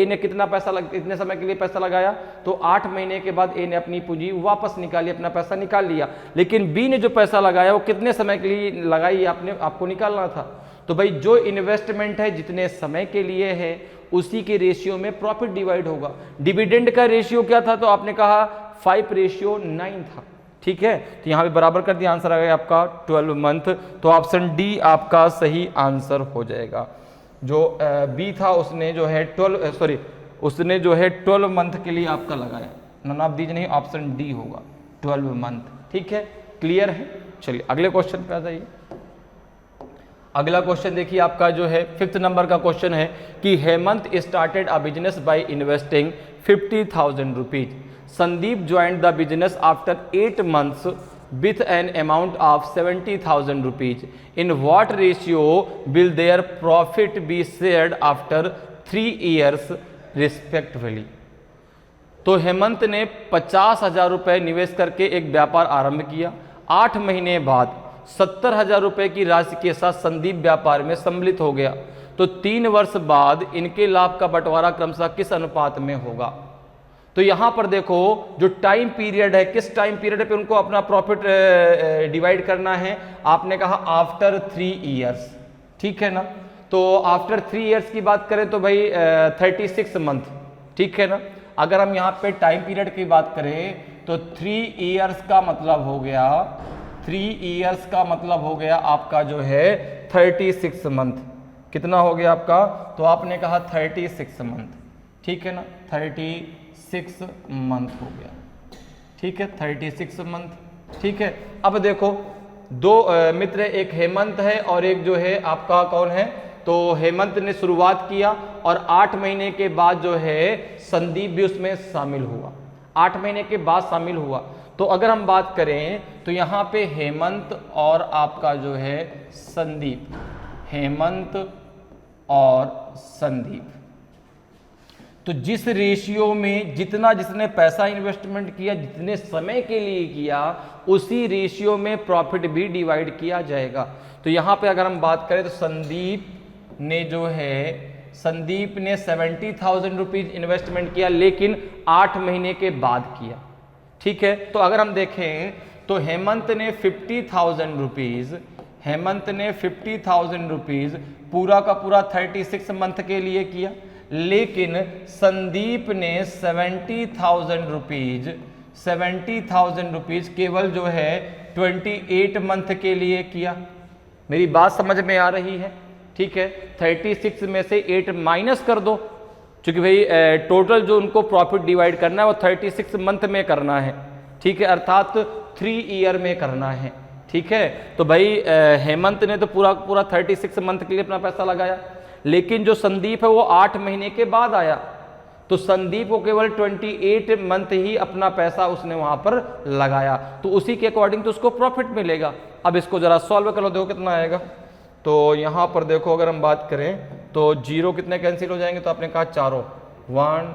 ने कितने समय के लिए पैसा लगाया, तो 8 महीने के बाद ए ने अपनी पूंजी वापस निकाली, अपना पैसा निकाल लिया। लेकिन बी ने जो पैसा लगाया वो कितने समय के लिए लगाई आपको निकालना था। तो भाई जो इन्वेस्टमेंट है जितने समय के लिए है उसी के रेशियो में प्रॉफिट डिवाइड होगा। डिविडेंड का रेशियो क्या था, तो आपने कहा 5:9 था, ठीक है। तो यहाँ पे बराबर कर दिया, आंसर आ गया आपका 12 मंथ। तो ऑप्शन डी आपका सही आंसर हो जाएगा। जो बी था उसने जो है 12 मंथ के लिए आपका लगाया, नन ऑफ दीज नहीं, ऑप्शन डी होगा 12 मंथ, ठीक है। क्लियर है। चलिए अगले क्वेश्चन पे आ जाइए। अगला क्वेश्चन देखिए आपका जो है 5th नंबर का क्वेश्चन है कि Hemant started a business by investing 50,000 rupees. Sandeep joined the business after 8 months with an amount of 70,000 rupees. In what ratio will their profit be shared after 3 years respectively? तो हेमंत ने 50,000 रुपये निवेश करके एक व्यापार आरंभ किया। 8 महीने बाद 70,000 रुपये की राशि के साथ संदीप व्यापार में सम्मिलित हो गया। तो 3 वर्ष बाद इनके लाभ का बंटवारा क्रमशः किस अनुपात में होगा? तो यहां पर देखो जो टाइम पीरियड है, किस टाइम पीरियड पे उनको अपना प्रॉफिट डिवाइड करना है, आपने कहा आफ्टर 3 ईयर्स, ठीक है ना। तो आफ्टर 3 ईयर्स की बात करें तो भाई 36 मंथ, ठीक है ना। अगर हम यहाँ पे टाइम पीरियड की बात करें तो 3 ईयर्स का मतलब हो गया, 3 ईयर्स का मतलब हो गया आपका जो है 36 मंथ। कितना हो गया आपका, तो आपने कहा 36 मंथ, ठीक है ना, 36 मंथ हो गया, ठीक है, 36 मंथ, ठीक है। अब देखो दो मित्र, एक हेमंत है और एक जो है आपका कौन है, तो हेमंत ने शुरुआत किया और 8 महीने के बाद जो है संदीप भी उसमें शामिल हुआ, 8 महीने के बाद शामिल हुआ। तो अगर हम बात करें तो यहाँ पे हेमंत और आपका जो है संदीप, हेमंत और संदीप, तो जिस रेशियो में जितना जिसने पैसा इन्वेस्टमेंट किया, जितने समय के लिए किया, उसी रेशियो में प्रॉफिट भी डिवाइड किया जाएगा। तो यहाँ पे अगर हम बात करें तो संदीप ने जो है, संदीप ने 70,000 रुपीज इन्वेस्टमेंट किया, लेकिन 8 महीने के बाद किया, ठीक है। तो अगर हम देखें तो हेमंत ने 50,000 रुपीज, हेमंत ने 50,000 रुपीज पूरा का पूरा 36 मंथ के लिए किया, लेकिन संदीप ने 70,000 रुपीज, 70,000 रुपीज केवल जो है 28 मंथ के लिए किया। मेरी बात समझ में आ रही है, ठीक है। 36 में से 8 माइनस कर दो, क्योंकि भाई टोटल जो उनको प्रॉफिट डिवाइड करना है वो 36 मंथ में करना है, ठीक है, अर्थात 3 ईयर में करना है, ठीक है। तो भाई हेमंत ने तो पूरा पूरा 36 मंथ के लिए अपना पैसा लगाया, लेकिन जो संदीप है वो 8 महीने के बाद आया, तो संदीप को केवल 28 मंथ ही अपना पैसा उसने वहां पर लगाया, तो उसी के अकॉर्डिंग तो उसको प्रॉफिट मिलेगा। अब इसको जरा सॉल्व करो, देखो कितना आएगा। तो यहां पर देखो अगर हम बात करें तो 0 कितने कैंसिल हो जाएंगे, तो आपने कहा चारों, 1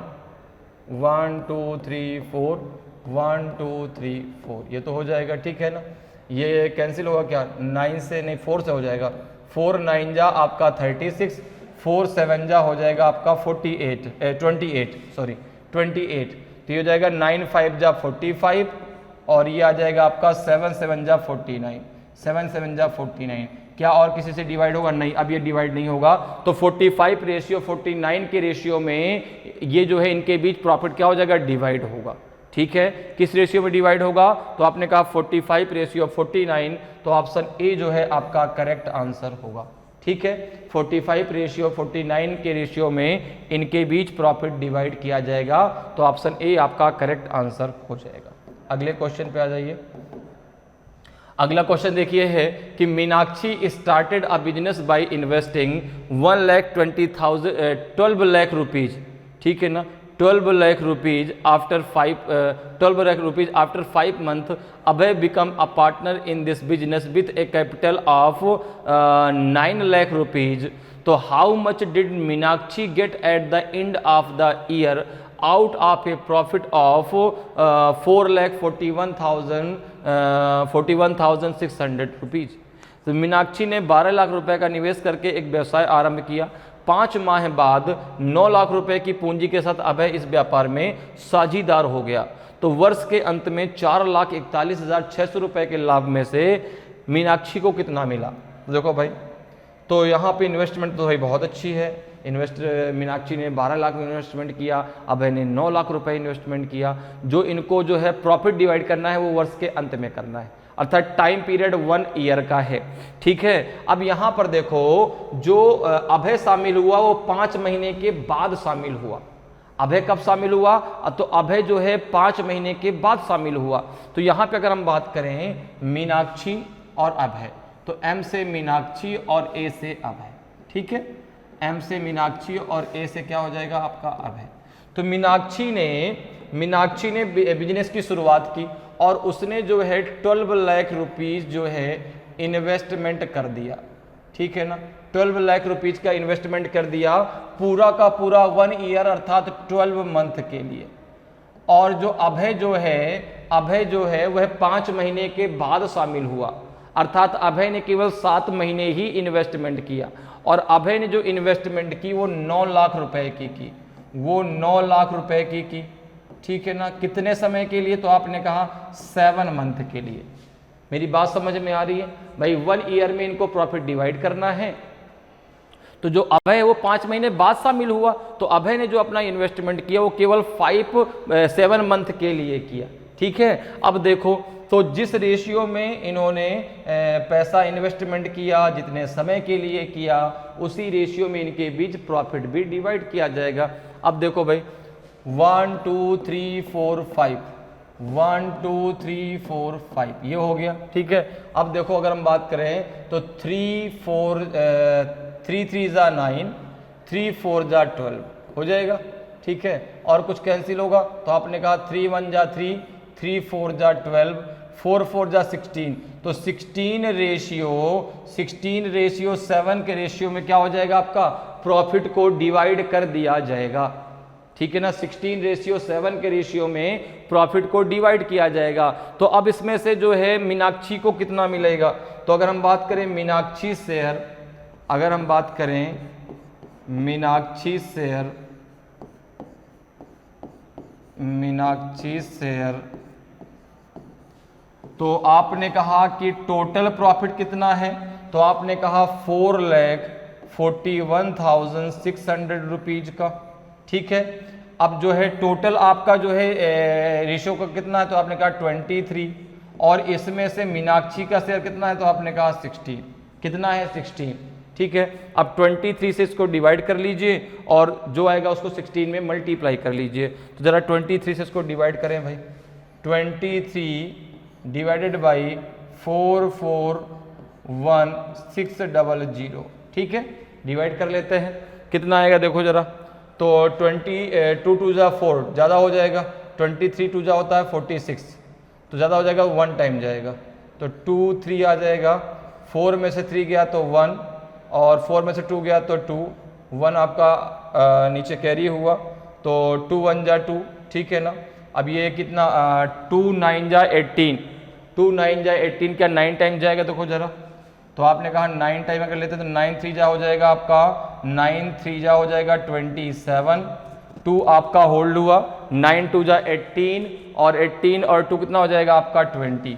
1 2 3 4, 1 2 3 4, ये तो हो जाएगा, ठीक है ना। ये कैंसिल होगा क्या, 9 से नहीं 4 से हो जाएगा, 4 9 जा आपका 36, 4 7 जा हो जाएगा आपका 28 सॉरी 28, तो ये हो जाएगा 9 5 जा 45, और ये आ जाएगा आपका 7 7 जा 49, 7 7 जा 49। क्या और किसी से डिवाइड होगा, नहीं, अब ये डिवाइड नहीं होगा। तो 45 रेशियो 49 के रेशियो में ये जो है इनके बीच प्रॉफिट क्या हो जाएगा, डिवाइड होगा, ठीक है। किस रेशियो में डिवाइड होगा, तो आपने कहा 45 रेशियो 49, तो ऑप्शन ए जो है आपका करेक्ट आंसर होगा, ठीक है। 45 रेशियो 49 के रेशियो में इनके बीच प्रॉफिट डिवाइड किया जाएगा, तो ऑप्शन ए आपका करेक्ट आंसर हो जाएगा। अगले क्वेश्चन पे आ जाइए। अगला क्वेश्चन देखिए है कि Meenakshi started a business by investing 12 lakh rupees, ठीक है ना, 12 lakh rupees after 5 month Abhay become a partner in this business with a capital of 9 lakh rupees. तो how much did Meenakshi get at the end of the year out of a profit of 4,41,600 rupees. तो मीनाक्षी ने 12 लाख रुपए का निवेश करके एक व्यवसाय आरंभ किया। 5 माह बाद 9 लाख रुपए की पूंजी के साथ अभय इस व्यापार में साझीदार हो गया। तो वर्ष के अंत में 4,41,600 रुपए के लाभ में से मीनाक्षी को कितना मिला। देखो भाई, तो यहाँ पे इन्वेस्टमेंट तो भाई बहुत अच्छी है। मीनाक्षी ने 12 लाख इन्वेस्टमेंट किया, अभय ने 9 लाख रुपए इन्वेस्टमेंट किया। जो इनको जो है प्रॉफिट डिवाइड करना है वो वर्ष के अंत में करना है, अर्थात टाइम पीरियड 1 ईयर का है, ठीक है। अब यहाँ पर देखो जो अभय शामिल हुआ वो 5 महीने के बाद शामिल हुआ। अभय कब शामिल हुआ, तो अभय जो है 5 महीने के बाद शामिल हुआ। तो यहाँ पे अगर हम बात करें मीनाक्षी और अभय, तो एम से मीनाक्षी और ए से अभय, ठीक है। एम से मीनाक्षी और ए से क्या हो जाएगा आपका अभय। तो मीनाक्षी ने बिजनेस की शुरुआत की और उसने जो है 12 लाख रुपीज जो है इन्वेस्टमेंट कर दिया, ठीक है ना। 12 लाख रुपीज का इन्वेस्टमेंट कर दिया पूरा का पूरा 1 ईयर अर्थात 12 मंथ के लिए। और जो अभय जो है वह 5 महीने के बाद शामिल हुआ, अर्थात अभय ने केवल 7 महीने ही इन्वेस्टमेंट किया। और अभय ने जो इन्वेस्टमेंट की वो 9 लाख रुपए की, वो 9 लाख रुपए की। ठीक है ना। कितने समय के लिए, तो आपने कहा 7 मंथ के लिए। मेरी बात समझ में आ रही है भाई। 1 ईयर में इनको प्रॉफिट डिवाइड करना है। तो जो अभय है वो 5 महीने बाद शामिल हुआ, तो अभय ने जो अपना इन्वेस्टमेंट किया वो केवल 7 मंथ के लिए किया। ठीक है, अब देखो तो जिस रेशियो में इन्होंने पैसा इन्वेस्टमेंट किया, जितने समय के लिए किया, उसी रेशियो में इनके बीच प्रॉफिट भी डिवाइड किया जाएगा। अब देखो भाई 1 2 3 4 5, 1 2 3 4 5 ये हो गया। ठीक है, अब देखो अगर हम बात करें तो 3 3 जा 9, 3 4 जा 12 हो जाएगा। ठीक है, और कुछ कैंसिल होगा तो आपने कहा 3 1 जा 3, 3 4 जा 12, 4 4 जा 16, तो 16 रेशियो 7 के रेशियो में क्या हो जाएगा आपका, प्रॉफिट को डिवाइड कर दिया जाएगा। ठीक है ना, 16 रेशियो 7 के रेशियो में प्रॉफिट को डिवाइड किया जाएगा। तो अब इसमें से जो है मीनाक्षी को कितना मिलेगा, तो अगर हम बात करें मीनाक्षी शेयर, अगर हम बात करें मीनाक्षी शेयर, तो आपने कहा कि टोटल प्रॉफिट कितना है, तो आपने कहा 4,41,600 रुपीज का। ठीक है, अब जो है टोटल आपका जो है रेशियो का कितना है, तो आपने कहा 23, और इसमें से मीनाक्षी का शेयर कितना है, तो आपने कहा 16, कितना है 16। ठीक है, अब 23 से इसको डिवाइड कर लीजिए और जो आएगा उसको 16 में मल्टीप्लाई कर लीजिए। तो जरा 23 से इसको डिवाइड करें भाई, 23 डिवाइडेड बाई 441,600। ठीक है, डिवाइड कर लेते हैं, कितना आएगा देखो जरा, तो 22 2 जा 4 ज़्यादा हो जाएगा, 23 2 जा होता है 46, तो ज़्यादा हो जाएगा, 1 टाइम जाएगा, तो 2 3 आ जाएगा, 4 में से 3 गया तो 1, और 4 में से 2 गया तो 2, 1 आपका नीचे कैरी हुआ, तो 2 1 जा 2। ठीक है ना, अब ये कितना 2 9 जा 18, 2 9 जा 18 क्या 9 टाइम जाएगा, देखो जरा, तो आपने कहा 9 टाइम अगर लेते तो 9 3 जा हो जाएगा आपका, 9 3 जा हो जाएगा 27, 2 आपका होल्ड हुआ, 9 2 जा 18, और 18 और 2 कितना हो जाएगा आपका 20,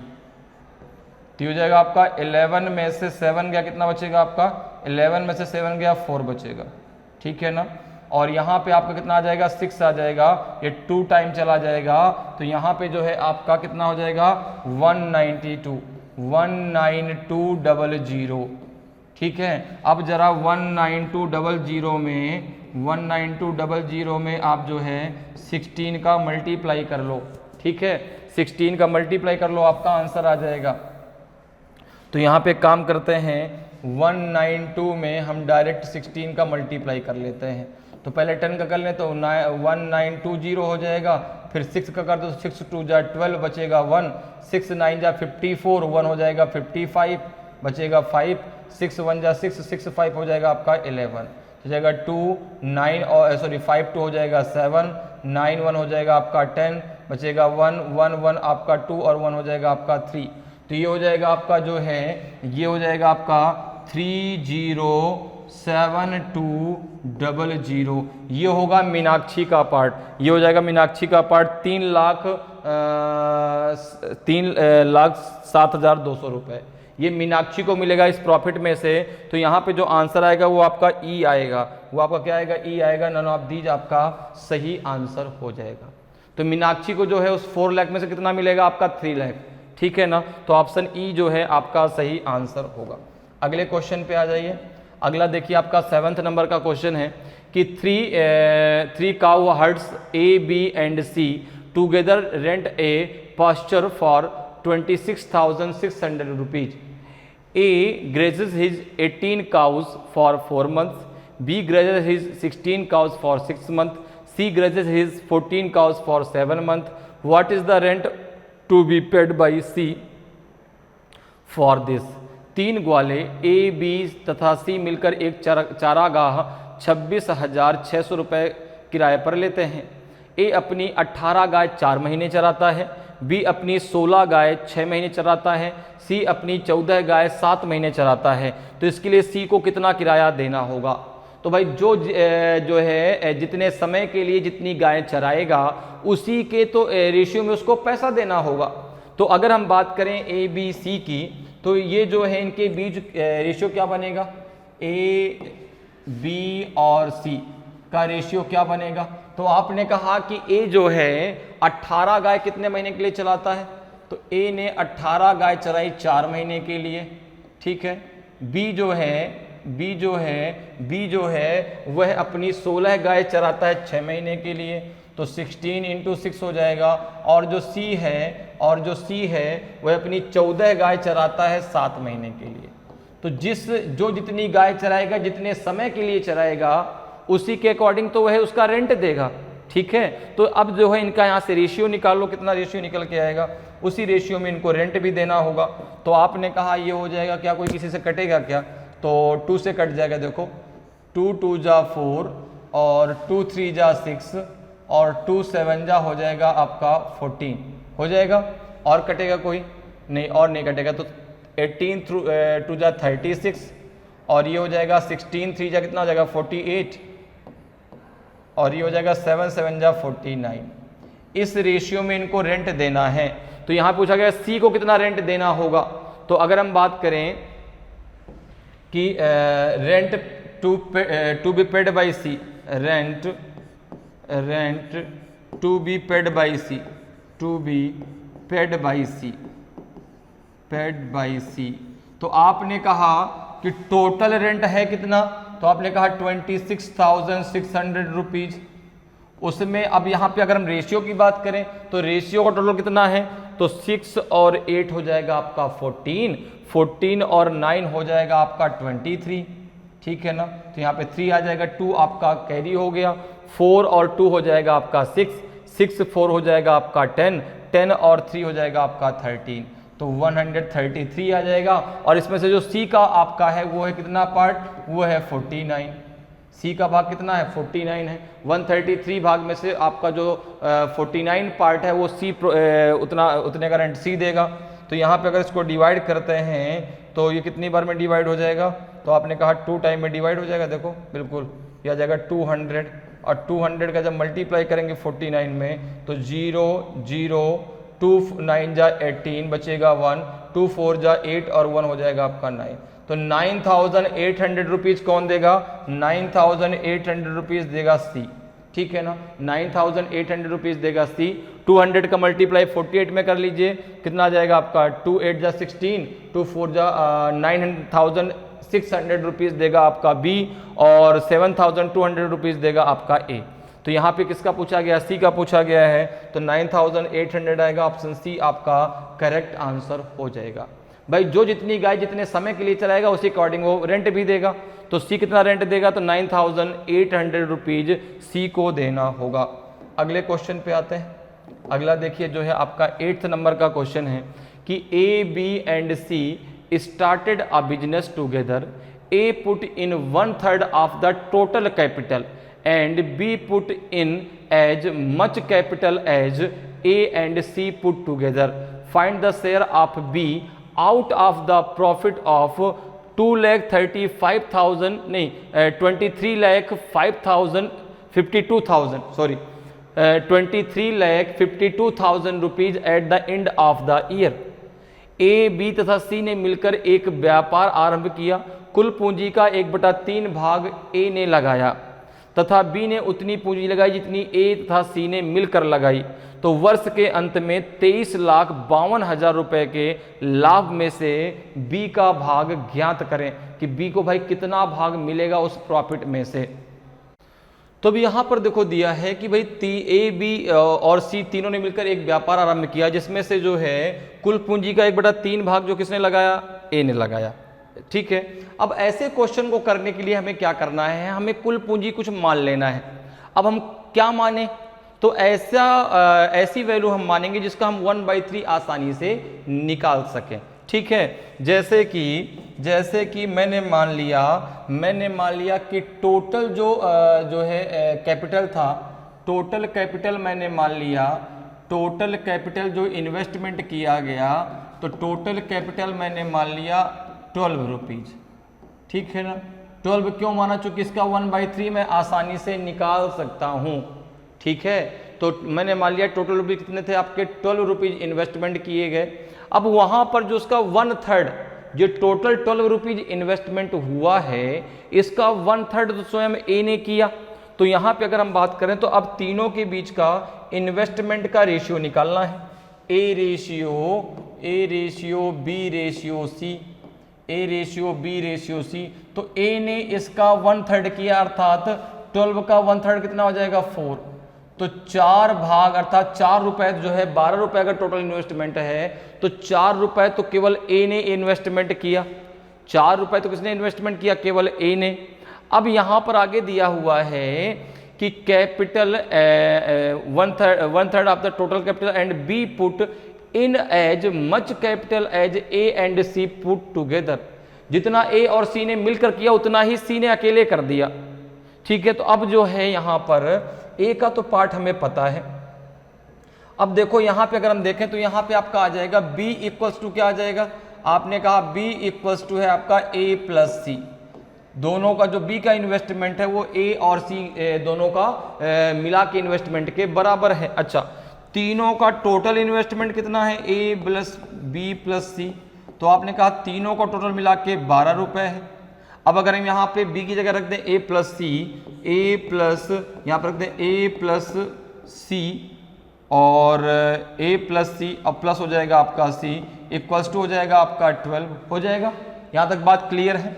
तो हो जाएगा आपका 11 में से 7 गया, कितना बचेगा आपका 11 में से 7 गया 4 बचेगा। ठीक है ना, और यहाँ पे आपका कितना आ जाएगा 6 आ जाएगा, ये 2 टाइम चला जाएगा, तो यहाँ पे जो है आपका कितना हो जाएगा 192,19200। ठीक है, अब जरा 19200 में आप जो है 16 का मल्टीप्लाई कर लो। ठीक है, 16 का मल्टीप्लाई कर लो, आपका आंसर आ जाएगा। तो यहाँ पे काम करते हैं, 192 में हम डायरेक्ट 16 का मल्टीप्लाई कर लेते हैं। तो पहले 10 का कर लें तो 1920 हो जाएगा, फिर 6 का कर दो तो 6 2 जा 12 बचेगा 1, 6 9 जा 54, 1 हो जाएगा 55 बचेगा 5, 6 1 जा 6, 6 5 हो जाएगा आपका 11, हो जाएगा 2 9 और सॉरी 5 2 हो जाएगा 7, 9 1 हो जाएगा आपका 10 बचेगा 1 1 1 आपका 2 और 1 हो जाएगा आपका 3। तो ये हो जाएगा आपका जो है, ये हो जाएगा आपका 307200। ये होगा मीनाक्षी का पार्ट, ये हो जाएगा मीनाक्षी का पार्ट 3,07,200 रुपये। ये मीनाक्षी को मिलेगा इस प्रॉफिट में से। तो यहाँ पे जो आंसर आएगा वो आपका ई आएगा, वो आपका क्या आएगा ई आएगा, नन ऑफ दीज आपका सही आंसर हो जाएगा। तो मीनाक्षी को जो है उस 4 लाख में से कितना मिलेगा आपका 3 लाख। ठीक है ना, तो ऑप्शन ई जो है आपका सही आंसर होगा। अगले क्वेश्चन पे आ जाइए। अगला देखिए आपका 7th नंबर का क्वेश्चन है कि 3 cow herds A B and C together rent a pasture for 26,600 rupees. A grazes his 18 cows for 4 months, B grazes his 16 cows for 6 months, C grazes his 14 cows for 7 months. What is the rent to be paid by C for this? 3 ग्वाले A B तथा C मिलकर एक चारागाह 26,600 रुपये किराए पर लेते हैं। ए अपनी 18 गाय 4 महीने चराता है, बी अपनी 16 गाय 6 महीने चराता है, सी अपनी 14 गाय 7 महीने चराता है। तो इसके लिए सी को कितना किराया देना होगा? तो तो भाई जो है जितने समय के लिए जितनी गायें चराएगा उसी के तो रेशियो में उसको पैसा देना होगा। तो अगर हम बात करें ए बी सी की, तो ये जो है इनके बीच रेशियो क्या बनेगा, ए बी और सी का रेशियो क्या बनेगा। तो आपने कहा कि ए जो है 18 गाय कितने महीने के लिए चलाता है, तो ए ने 18 गाय चलाई 4 महीने के लिए, ठीक है। बी जो है वह अपनी 16 गाय चराता है 6 महीने के लिए, तो 16 इंटू 6 हो जाएगा। और जो सी है वह अपनी 14 गाय चराता है 7 महीने के लिए। तो जो जितनी गाय चराएगा, जितने समय के लिए चराएगा, उसी के अकॉर्डिंग तो वह उसका रेंट देगा, ठीक है। तो अब जो है इनका यहाँ से रेशियो निकाल लो, कितना रेशियो निकल के आएगा, उसी रेशियो में इनको रेंट भी देना होगा। तो आपने कहा ये हो जाएगा क्या, कोई किसी से कटेगा क्या, तो 2 से कट जाएगा। देखो 2 2 जा 4 और 2 3 जा 6 और 2 7 जा हो जाएगा आपका 14 हो जाएगा। और कटेगा कोई नहीं, और नहीं कटेगा। तो 18 2 जा 36 और ये हो जाएगा 16 3 जा कितना हो जाएगा 48 और ये हो जाएगा 7 7 जा 49। इस रेशियो में इनको रेंट देना है। तो यहाँ पूछा गया सी को कितना रेंट देना होगा। तो अगर हम बात करें कि rent to be paid by C, rent to be paid by C, to be paid by C, तो आपने कहा कि टोटल रेंट है कितना, तो आपने कहा 26,600 रुपीज। उसमें अब यहाँ पे अगर हम रेशियो की बात करें तो रेशियो का टोटल कितना है, तो 6 और 8 हो जाएगा आपका 14 और 9 हो जाएगा आपका 23, ठीक है ना। तो यहाँ पे 3 आ जाएगा, 2 आपका कैरी हो गया, 4 और 2 हो जाएगा आपका 6 4 हो जाएगा आपका 10 और 3 हो जाएगा आपका 13, तो 133 आ जाएगा। और इसमें से जो सी का आपका है वो है कितना पार्ट, वो है 49। सी का भाग कितना है 49 है। 133 भाग में से आपका जो 49 पार्ट है वो सी उतने का रेंट सी देगा। तो यहाँ पे अगर इसको डिवाइड करते हैं तो ये कितनी बार में डिवाइड हो जाएगा, तो आपने कहा 2 टाइम में डिवाइड हो जाएगा। देखो बिल्कुल ये आ जाएगा 200 और 200 का जब मल्टीप्लाई करेंगे 49 में तो 0 0 2 9 जा 18 बचेगा 1, 2 4 जा 8 और 1 हो जाएगा आपका 9। तो 9,800 रुपीज़ कौन देगा, 9,800 रुपीज़ देगा सी, ठीक है ना। 9,800 रुपीज़ देगा सी। 200 का मल्टीप्लाई 48 में कर लीजिए, कितना आ जाएगा आपका 2 8 जा 16, 2 4 जा 9,600 रुपीज़ देगा आपका बी और 7,200 रुपीज़ देगा आपका ए। तो यहाँ पे किसका पूछा गया, सी का पूछा गया है, तो 9,800 आएगा, ऑप्शन सी आपका करेक्ट आंसर हो जाएगा। भाई जो जितनी गाय जितने समय के लिए चलाएगा उसी अकॉर्डिंग वो रेंट भी देगा। तो सी कितना रेंट देगा, तो 9,800 रुपीज सी को देना होगा। अगले क्वेश्चन पे आते हैं। अगला देखिए जो है आपका 8th नंबर का क्वेश्चन है कि A B and C started a business together. A put in 1/3 of the total capital and B put in as much capital as A and C put together. Find the share of B out of the profit of 2,35,000 नहीं 23,52,000 sorry 23,52,000 rupees at the end of the year. A B तथा C ने मिलकर एक व्यापार आरंभ किया। कुल पूंजी का 1/3 भाग ए ने लगाया तथा बी ने उतनी पूंजी लगाई जितनी ए तथा सी ने मिलकर लगाई। तो वर्ष के अंत में 23,52,000 रुपए के लाभ में से बी का भाग ज्ञात करें कि बी को भाई कितना भाग मिलेगा उस प्रॉफिट में से। तो भी यहाँ पर देखो दिया है कि भाई ए बी और सी तीनों ने मिलकर एक व्यापार आरंभ किया जिसमें से जो है कुल पूंजी का 1/3 भाग जो किसने लगाया, ए ने लगाया, ठीक है। अब ऐसे क्वेश्चन को करने के लिए हमें क्या करना है, हमें कुल पूंजी कुछ मान लेना है। अब हम क्या माने, तो ऐसी वैल्यू हम मानेंगे जिसका हम 1/3 आसानी से निकाल सकें, ठीक है। जैसे कि मैंने मान लिया कि टोटल जो है कैपिटल था, टोटल कैपिटल मैंने मान लिया, टोटल कैपिटल जो इन्वेस्टमेंट किया गया तो टोटल कैपिटल मैंने मान लिया 12 रुपीज, ठीक है ना, 12 क्यों माना? चूंकि इसका 1/3 मैं आसानी से निकाल सकता हूं। ठीक है, तो मैंने मान लिया टोटल रुपीज कितने थे आपके, 12 रुपीज इन्वेस्टमेंट किए गए। अब वहां पर जो उसका 1/3 जो टोटल 12 रुपीज इन्वेस्टमेंट हुआ है, इसका 1/3 तो स्वयं ए ने किया। तो यहां पे अगर हम बात करें तो अब तीनों के बीच का इन्वेस्टमेंट का रेशियो निकालना है। A ratio B ratio C, A ratio B ratio C. तो ए ने इसका 1/3 किया, अर्थात 12 का 1/3 कितना हो जाएगा 4। तो 4 भाग अर्थात 4 रुपए जो है, 12 रुपए अगर टोटल इन्वेस्टमेंट है तो 4 रुपए तो केवल ए ने इन्वेस्टमेंट किया। 4 रुपए तो किसने इन्वेस्टमेंट किया? केवल ए ने। अब यहां पर आगे दिया हुआ है कि capital 1/3 of the total capital and B put in as much capital as A and C put together. जितना ए और सी ने मिलकर किया उतना ही सी ने अकेले कर दिया। ठीक है, तो अब जो है यहां पर ए का तो पार्ट हमें पता है। अब देखो यहां पे अगर हम देखें तो यहां पे आपका आ जाएगा b इक्वल्स टू क्या आ जाएगा? आपने कहा b इक्वल्स टू है आपका a प्लस सी। दोनों का जो b का इन्वेस्टमेंट है वो a और c दोनों का मिला के इन्वेस्टमेंट के बराबर है। अच्छा, तीनों का टोटल इन्वेस्टमेंट कितना है? a प्लस b प्लस सी। तो आपने कहा तीनों का टोटल मिला के 12 रुपए है। अब अगर हम यहाँ पे b की जगह रख दें a plus C, a plus यहाँ पर रख दें a प्लस सी और a प्लस सी, अब प्लस हो जाएगा आपका c इक्वल्स टू हो जाएगा आपका 12 हो जाएगा। यहाँ तक बात क्लियर है?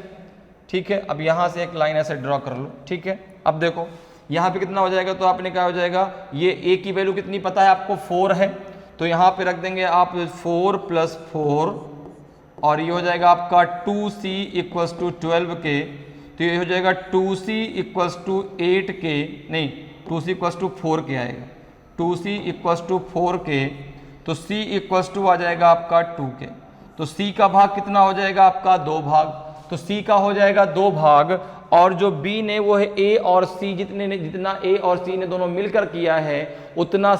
ठीक है, अब यहाँ से एक लाइन ऐसे ड्रॉ कर लो। ठीक है, अब देखो यहाँ पे कितना हो जाएगा? तो आपने क्या हो जाएगा, ये a की वैल्यू कितनी पता है आपको? 4 है। तो यहाँ पे रख देंगे आप 4 प्लस 4 और ये हो जाएगा आपका 2c इक्वल्स टू 12 के। तो ये हो जाएगा 2c इक्वल्स टू 8 के, नहीं 2c इक्वल्स टू 4 के आएगा। 2c इक्वल्स टू 4 के, तो c इक्वल्स टू आ जाएगा आपका 2 के। तो c का भाग कितना हो जाएगा आपका? 2 भाग। तो c का हो जाएगा 2 भाग और जो b ने वो है a और c, जितना a और c ने दोनों मिलकर किया है उतना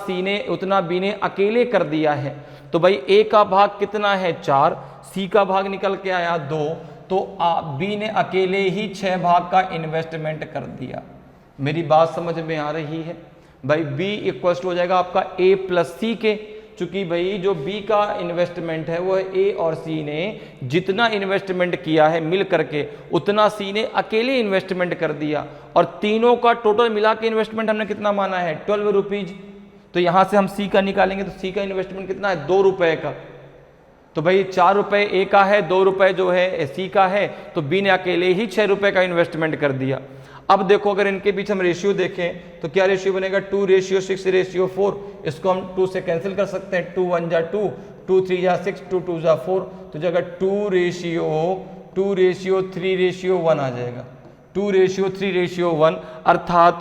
b ने अकेले कर दिया है। तो भाई a का भाग कितना है? 4, c का भाग निकल के आया 2, तो b ने अकेले ही 6 भाग का इन्वेस्टमेंट कर दिया। मेरी बात समझ में आ रही है? भाई b इक्वल्स टू हो जाएगा आपका a प्लस सी के, चूंकि भाई जो b का इन्वेस्टमेंट है वो है a और c ने जितना इन्वेस्टमेंट किया है मिल करके उतना c ने अकेले इन्वेस्टमेंट कर दिया। और तीनों का टोटल मिला के इन्वेस्टमेंट हमने कितना माना है? 12 रुपीज। तो यहां से हम c का निकालेंगे तो c का इन्वेस्टमेंट कितना है? 2 रुपए का। तो भाई 4 रुपए ए का है, 2 रुपए जो है सी का है, तो बी ने अकेले ही 6 रुपए का इन्वेस्टमेंट कर दिया। अब देखो अगर इनके बीच हम रेशियो देखें तो क्या रेशियो बनेगा? 2:6:4। इसको हम 2 से कैंसिल कर सकते हैं। 2 1 जा 2, 2 3 जा 6, 2 2 जा 4। तो जगह 2:3:1 आ जाएगा। 2:3:1 अर्थात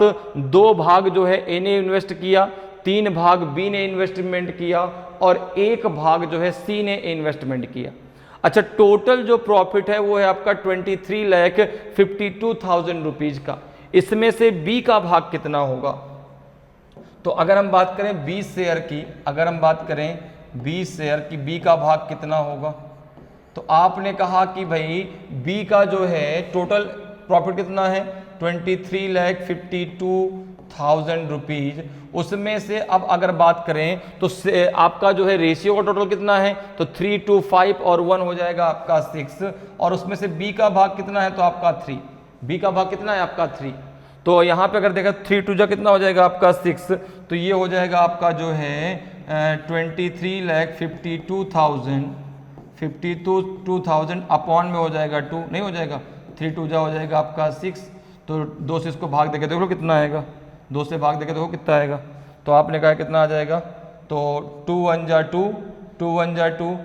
2 भाग जो है ए ने इन्वेस्ट किया, 3 भाग बी ने इन्वेस्टमेंट किया और 1 भाग जो है सी ने इन्वेस्टमेंट किया। अच्छा, टोटल जो प्रॉफिट है वो है आपका 23,52,000 रुपीज का। इसमें से बी का भाग कितना होगा? तो अगर हम बात करें 20 शेयर की, अगर हम बात करें 20 शेयर की, बी का भाग कितना होगा? तो आपने कहा कि भाई बी का जो है टोटल प्रॉफिट कितना है? 23,52,000 रुपीज। उसमें से अब अगर बात करें तो आपका जो है रेशियो का टोटल कितना है? तो 3 2 5 और 1 हो जाएगा आपका 6। और उसमें से बी का भाग कितना है? तो आपका 3। बी का भाग कितना है आपका? 3। तो यहाँ पे अगर देखा 3 2 जा कितना हो जाएगा आपका? 6। तो ये हो जाएगा आपका जो है 23,52,000 अपॉन में हो जाएगा 2, नहीं हो जाएगा 3 2 जा हो जाएगा आपका 6। तो 2 से इसको भाग देके देखो कितना आएगा? 2 से भाग देके देखो कितना आएगा? तो आपने कहा कितना आ जाएगा? तो 2 1 जा 2, 2 1 जा 2,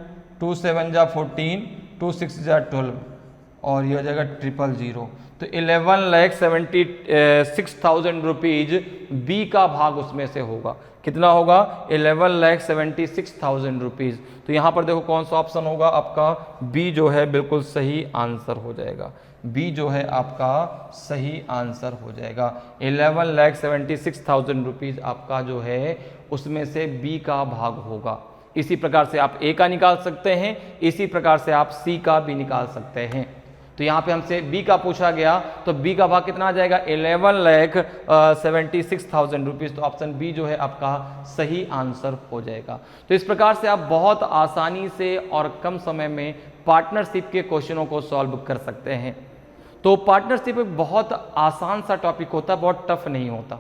2 7 जा 14, 2 6 जा 12 और ये हो जाएगा 000। तो 11,76,000 रुपीज बी का भाग उसमें से होगा। कितना होगा? 11,76,000 रुपीज। तो यहाँ पर देखो कौन सा ऑप्शन होगा आपका? बी जो है बिल्कुल सही आंसर हो जाएगा। बी जो है आपका सही आंसर हो जाएगा। 11,76,000 रुपीज आपका जो है उसमें से बी का भाग होगा। इसी प्रकार से आप ए का निकाल सकते हैं, इसी प्रकार से आप सी का भी निकाल सकते हैं। तो यहाँ पे हमसे बी का पूछा गया, तो बी का भाग कितना आ जाएगा 11,76,000 रुपीज़। तो ऑप्शन बी जो है आपका सही आंसर हो जाएगा। तो इस प्रकार से आप बहुत आसानी से और कम समय में पार्टनरशिप के क्वेश्चनों को सॉल्व कर सकते हैं। तो पार्टनरशिप एक बहुत आसान सा टॉपिक होता है, बहुत टफ नहीं होता।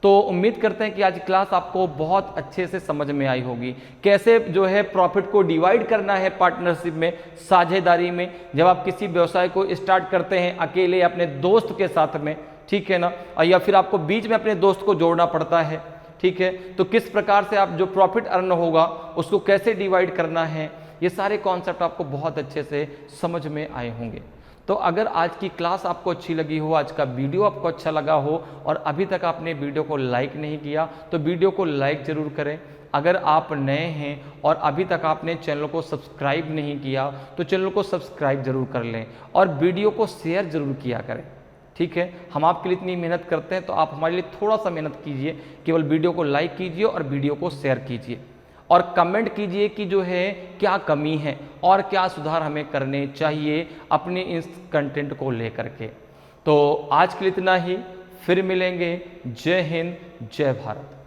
तो उम्मीद करते हैं कि आज क्लास आपको बहुत अच्छे से समझ में आई होगी, कैसे जो है प्रॉफिट को डिवाइड करना है पार्टनरशिप में, साझेदारी में। जब आप किसी व्यवसाय को स्टार्ट करते हैं अकेले अपने दोस्त के साथ में, ठीक है ना, या फिर आपको बीच में अपने दोस्त को जोड़ना पड़ता है, ठीक है, तो किस प्रकार से आप जो प्रॉफिट अर्न होगा उसको कैसे डिवाइड करना है, ये सारे कॉन्सेप्ट आपको बहुत अच्छे से समझ में आए होंगे। तो अगर आज की क्लास आपको अच्छी लगी हो, आज का वीडियो आपको अच्छा लगा हो और अभी तक आपने वीडियो को लाइक नहीं किया तो वीडियो को लाइक ज़रूर करें। अगर आप नए हैं और अभी तक आपने चैनल को सब्सक्राइब नहीं किया तो चैनल को सब्सक्राइब जरूर कर लें और वीडियो को शेयर जरूर किया करें, ठीक है। हम आपके लिए इतनी मेहनत करते हैं तो आप हमारे लिए थोड़ा सा मेहनत कीजिए, केवल वीडियो को लाइक कीजिए और वीडियो को शेयर कीजिए और कमेंट कीजिए कि जो है क्या कमी है और क्या सुधार हमें करने चाहिए अपने इस कंटेंट को लेकर के। तो आज के लिए इतना ही, फिर मिलेंगे। जय हिंद, जय भारत।